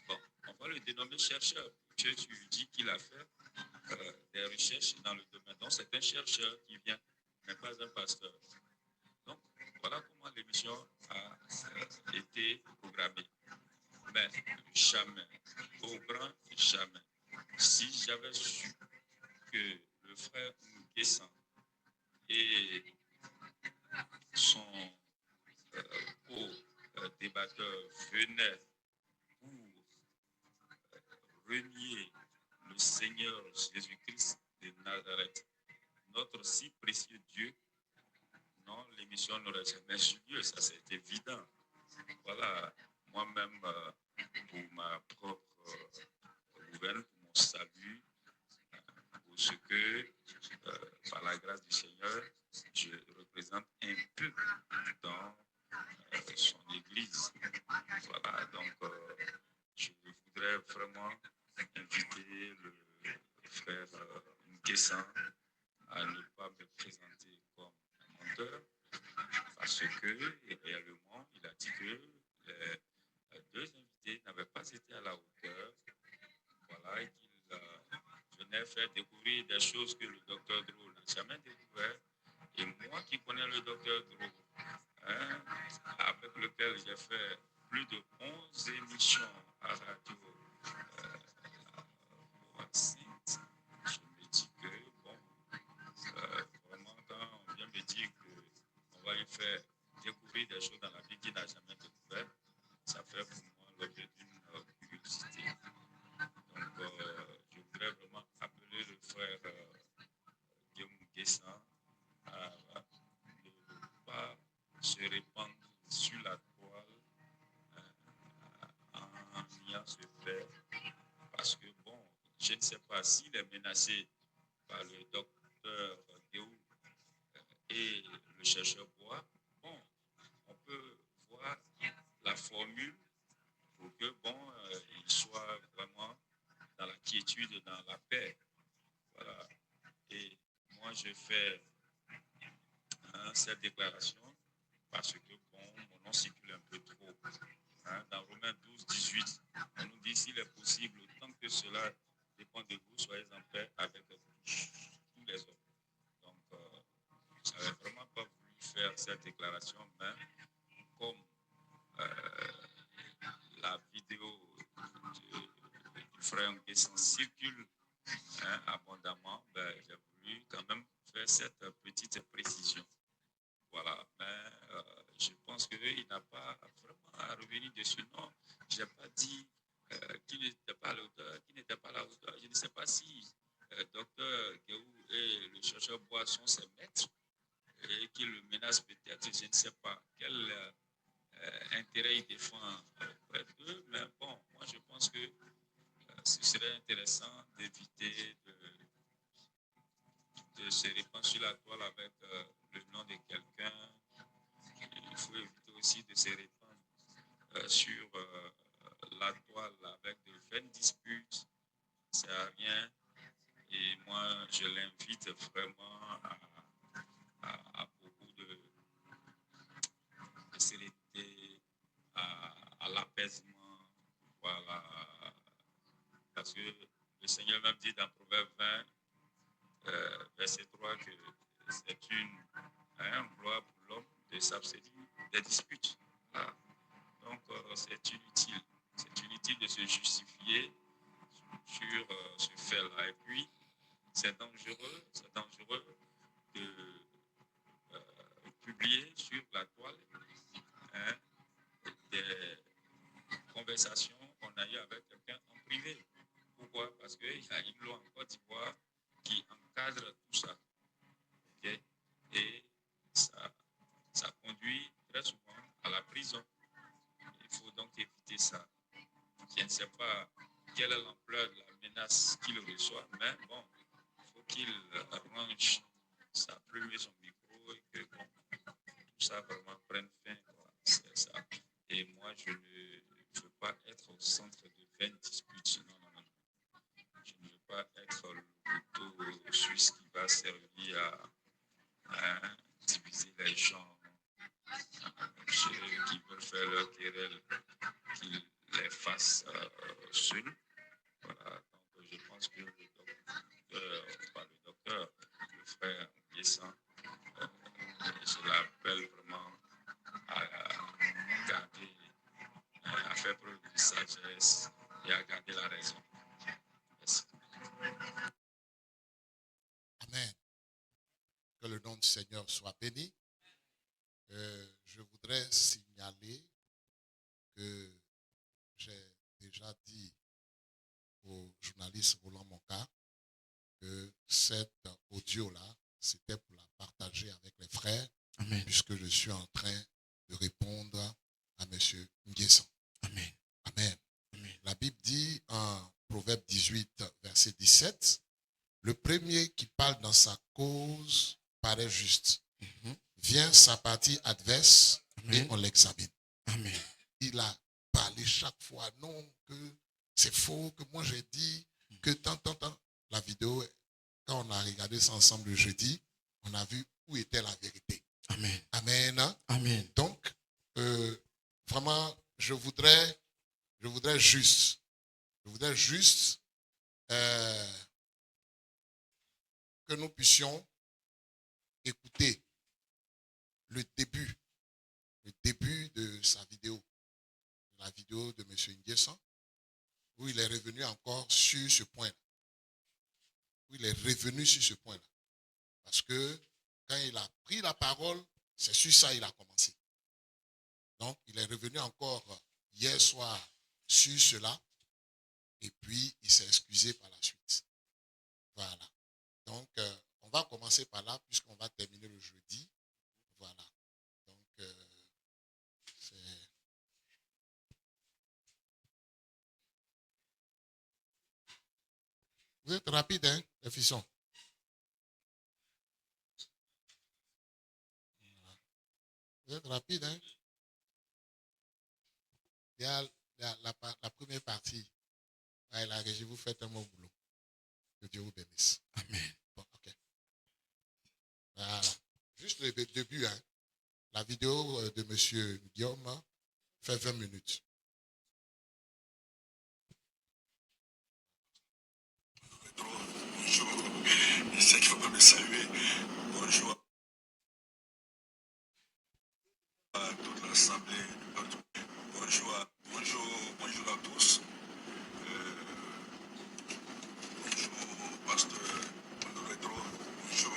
Bon, on va le dénommer chercheur. Tu dis qu'il a fait des recherches dans le domaine. Donc, c'est un chercheur qui vient, mais pas un pasteur. Donc, voilà comment l'émission a été programmée. Mais jamais, au grand jamais, si j'avais su que le frère Nguessan et son co-débatteur venaient pour renier le Seigneur Jésus-Christ de Nazareth, notre si précieux Dieu, non, l'émission n'aurait jamais eu lieu, ça c'est évident. Voilà, moi-même, pour ma propre vraiment inviter le frère Nguessan à ne pas me présenter comme un menteur, parce que réellement, il a dit que les deux invités n'avaient pas été à la hauteur, voilà, et qu'il venait faire découvrir des choses que le docteur Dro n'a jamais découvert. Et moi qui connais le docteur Dro, hein, avec lequel j'ai fait plus de 11 émissions à radio enceinte, je me dis que, bon, vraiment, quand on vient me dire qu'on va lui faire découvrir des choses dans la vie qu'il n'a jamais découvert, ça fait pour moi l'objet d'une curiosité. Donc, je voudrais vraiment appeler le frère Guillaume Nguessan à ne pas se répandre sur la toile en niant ce frère, parce que, bon, je ne sais pas s'il est menacé par le docteur Guéou et le chercheur Bois. Bon, on peut voir la formule pour que, bon, il soit vraiment dans la quiétude, dans la paix. Voilà. Et moi, je fais cette déclaration parce que, bon, mon nom circule un peu trop. Hein, dans Romains 12, 18, on nous dit s'il est possible, tant que cela dépend de vous, soyez en paix avec tous les hommes. Donc, je n'avais vraiment pas voulu faire cette déclaration, mais comme la vidéo du frère Nguessan circule abondamment, ben, j'ai voulu quand même faire cette petite précision. Voilà, mais je pense qu'il n'a pas vraiment à revenir dessus. Non, je n'ai pas dit qu'il n'était pas à la hauteur, qu'il n'était pas à la hauteur. Je ne sais pas si docteur Guéou et le chercheur Bois sont ses maîtres et qu'il le menace peut-être. Je ne sais pas quel intérêt il défend auprès d'eux, mais bon, moi je pense que ce serait intéressant d'éviter de se répandre sur la toile avec le nom de quelqu'un. Il faut éviter aussi de se répandre sur la toile avec de vaines disputes. Ça ne sert à rien. Et moi, je l'invite vraiment à beaucoup de sérénité, à l'apaisement. Voilà. Parce que le Seigneur même dit dans Proverbe 20, verset 3, que c'est une gloire pour l'homme de s'abstenir des disputes. Voilà. Donc, c'est inutile. C'est inutile de se justifier sur ce fait-là. Et puis, c'est dangereux de publier sur la toile des conversations qu'on a eues avec quelqu'un en privé. Pourquoi? Parce qu'il y a une loi en Côte d'Ivoire qui encadre tout ça. Okay? Et ça conduit très souvent à la prison. Il faut donc éviter ça. Je ne sais pas quelle est l'ampleur de la menace qu'il reçoit, mais bon, il faut qu'il range sa plume et son micro et que bon, tout ça vraiment prenne fin. C'est ça. Et moi, je ne veux pas être au centre de vaines disputes. Non. Je ne veux pas être le couteau suisse qui va servir à diviser les gens. Ceux qui veulent faire leur querelle, qu'ils les fassent seuls. Voilà. Donc, je pense que le frère Nguessan, je l'appelle vraiment à garder, à faire preuve de sagesse et à garder la raison. Merci. Amen. Que le nom du Seigneur soit béni. Je voudrais signaler que j'ai déjà dit au journaliste Roland Monca que cet audio-là, c'était pour la partager avec les frères. Amen. Puisque je suis en train de répondre à M. Nguessan. Amen. Amen. Amen. La Bible dit en Proverbe 18, verset 17, le premier qui parle dans sa cause paraît juste. Vient sa partie adverse. Amen. Et on l'examine. Amen. Il a parlé chaque fois, non, que c'est faux, que moi j'ai dit que tant. La vidéo, quand on a regardé ça ensemble le jeudi, on a vu où était la vérité. Amen. Amen. Amen. Donc, vraiment, je voudrais juste que nous puissions écouter le début de sa vidéo, la vidéo de M. Nguessan, où il est revenu encore sur ce point-là. Parce que quand il a pris la parole, c'est sur ça qu'il a commencé. Donc, il est revenu encore hier soir sur cela. Et puis, il s'est excusé par la suite. Voilà. Donc, on va commencer par là, puisqu'on va terminer le jeudi. Voilà. Donc, vous êtes rapide, hein, les fissons. Vous êtes rapide, hein. Il y a la première partie. Ouais, la régie, vous faites un bon boulot. Que Dieu vous bénisse. Amen. Bon, ok. Voilà. Juste le début, hein. La vidéo de M. Guillaume fait 20 minutes. Bonjour. Je sais qu'il ne faut pas me saluer. Bonjour à toute l'Assemblée. Bonjour à tous. Bonjour, pasteur Pedro. Bonjour.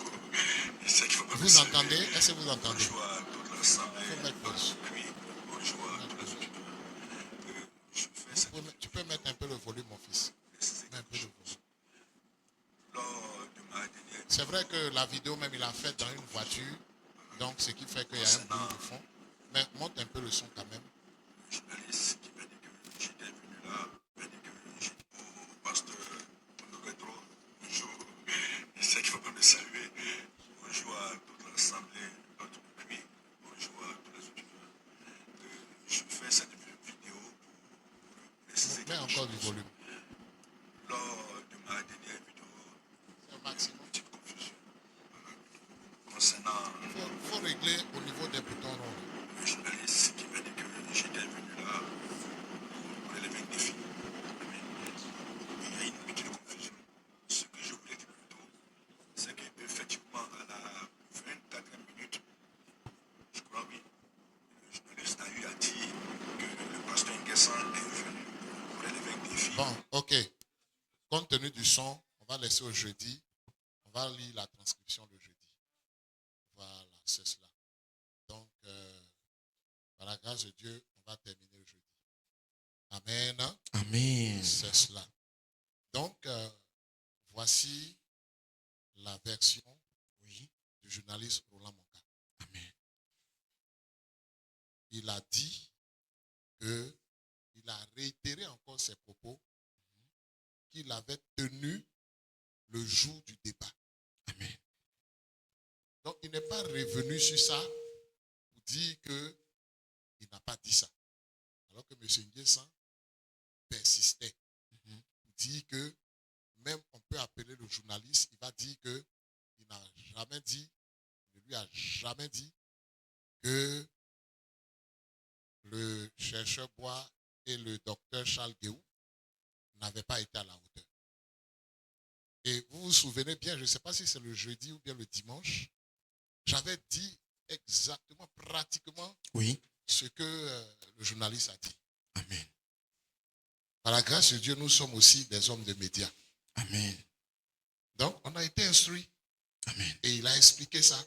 Je sais qu'il ne faut pas me Vous saluer. entendez? Est-ce que vous entendez? Bonjour à toute l'Assemblée. Il faut mettre pause. Bonjour à tous les Tu peux mettre un peu le volume, mon fils. Mets un peu le volume. C'est vrai que la vidéo même, il a fait dans une voiture. Donc, ce qui fait qu'il y a un bruit de fond. Mais monte un peu le son quand même. Le journaliste qui m'a dit que j'étais venu là, m'a dit que j'étais au pasteur Pedro. Bonjour. Je sais qu'il ne faut pas me saluer. Bonjour à toute l'Assemblée, à tout le pays. Bonjour à tous les étudiants. Je fais cette vidéo pour préciser Mets encore du volume. Lors de ma dernière vidéo, C'est au maximum. une petite confusion concernant Il faut régler au niveau des boutons ronds. le journaliste qui m'a dit que j'étais venu là pour relever un défi. Il y a une petite confusion. Ce que je voulais dire plutôt, c'est qu'effectivement, à la 24e minute, je crois oui, le journaliste a eu à dire que le pasteur Nguessan est venu pour relever un défi. Bon, ok. Compte tenu du son, on va laisser au jeudi. On va lire la transcription le jeudi. Voilà, c'est cela. Donc, par la grâce de Dieu, on va terminer le jeudi. Amen. Amen. C'est cela. Donc, voici la version du journaliste Roland Monka. Amen. Il a dit il a réitéré encore ses propos qu'il avait tenus le jour du débat. Amen. Donc, il n'est pas revenu sur ça pour dire qu'il n'a pas dit ça. Alors que M. Nguessan persistait pour dire que même on peut appeler le journaliste, il va dire qu'il n'a jamais dit, il ne lui a jamais dit que le chercheur Bois et le docteur Charles Guéhou n'avaient pas été à la hauteur. Et vous vous souvenez bien, je ne sais pas si c'est le jeudi ou bien le dimanche, j'avais dit exactement, pratiquement, ce que le journaliste a dit. Amen. Par la grâce de Dieu, nous sommes aussi des hommes de médias. Amen. Donc, on a été instruits. Amen. Et il a expliqué ça.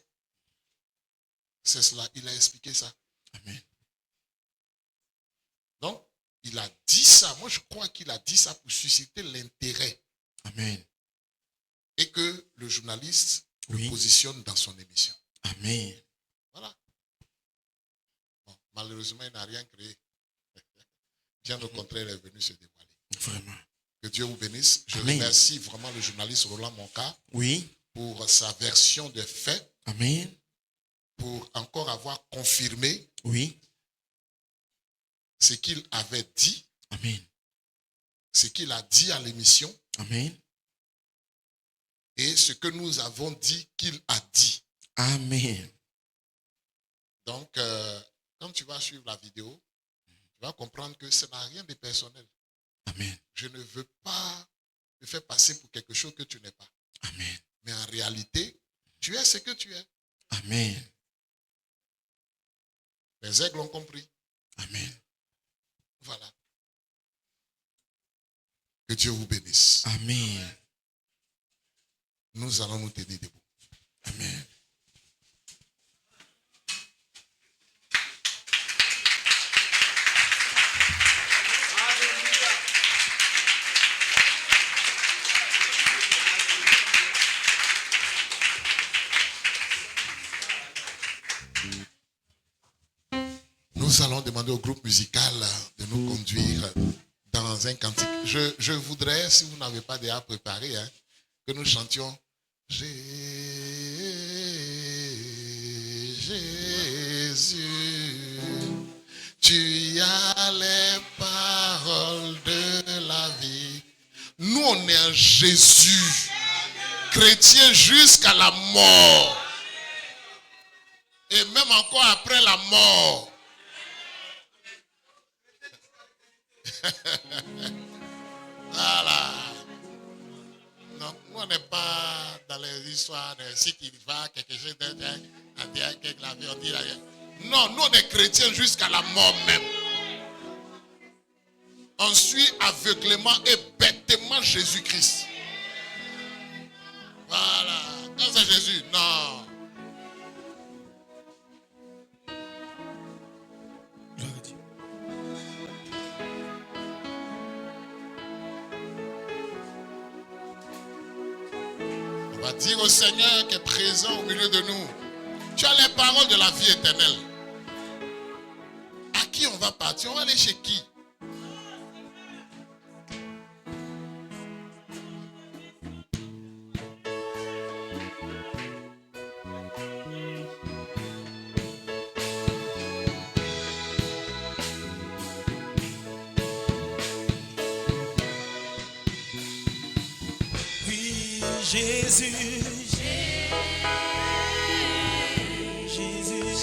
C'est cela, il a expliqué ça. Amen. Donc, il a dit ça. Moi, je crois qu'il a dit ça pour susciter l'intérêt. Amen. Et que le journaliste le positionne dans son émission. Amen. Voilà. Bon, malheureusement, il n'a rien créé. Bien au contraire, il est venu se dévoiler. Vraiment. Que Dieu vous bénisse. Je remercie vraiment le journaliste Roland Monka pour sa version des faits. Amen. Pour encore avoir confirmé ce qu'il avait dit. Amen. ce qu'il a dit à l'émission. Amen. Et ce que nous avons dit qu'il a dit. Amen. Donc, quand tu vas suivre la vidéo, tu vas comprendre que ça n'a rien de personnel. Amen. Je ne veux pas te faire passer pour quelque chose que tu n'es pas. Amen. Mais en réalité, tu es ce que tu es. Amen. Les aigles ont compris. Amen. Voilà. Que Dieu vous bénisse. Amen. Nous allons nous tenir debout. Amen. Nous allons demander au groupe musical de nous conduire dans un cantique. Je voudrais, si vous n'avez pas déjà préparé, que nous chantions Jésus, tu as les paroles de la vie. Nous, on est en Jésus, chrétien jusqu'à la mort. Et même encore après la mort. Voilà. Donc, nous, on n'est pas dans les histoires de si il va, quelque chose de la vie, on dit là. Non, nous, on est chrétiens jusqu'à la mort même. On suit aveuglément et bêtement Jésus-Christ. Voilà. Quand c'est Jésus, non. On va dire au Seigneur qui est présent au milieu de nous, tu as les paroles de la vie éternelle. À qui on va partir? On va aller chez qui? Oui, Jésus. Jésus.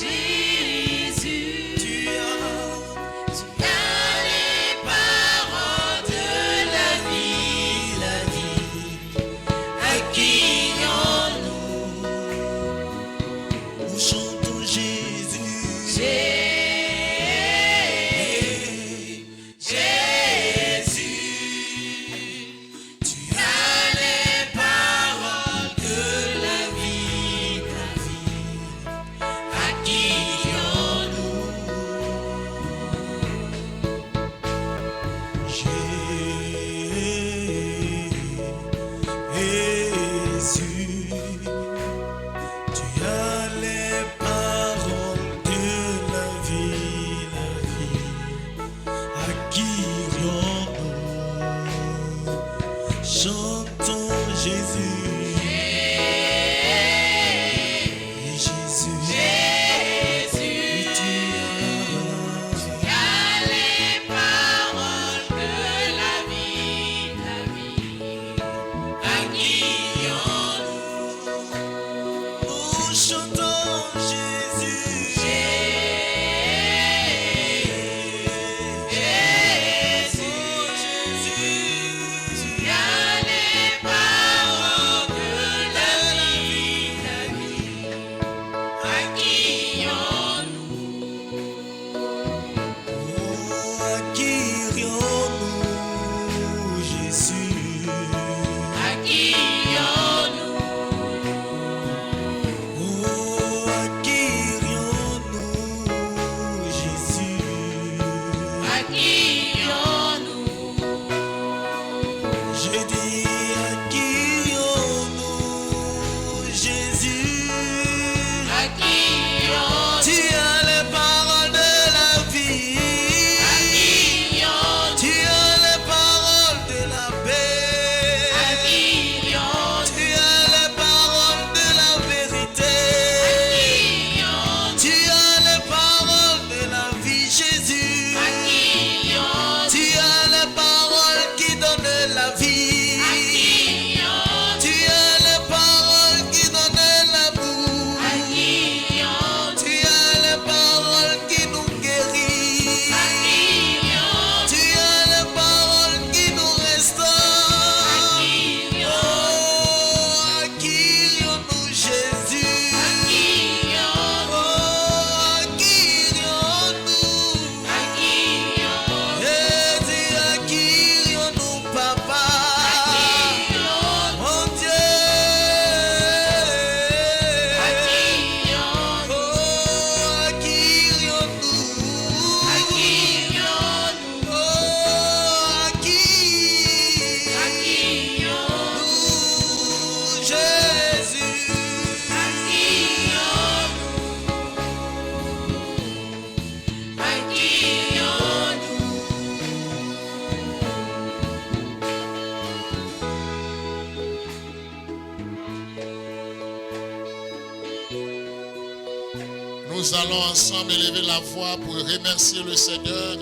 Nous allons ensemble élever la voix pour remercier le Seigneur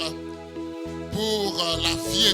pour la vie éternelle.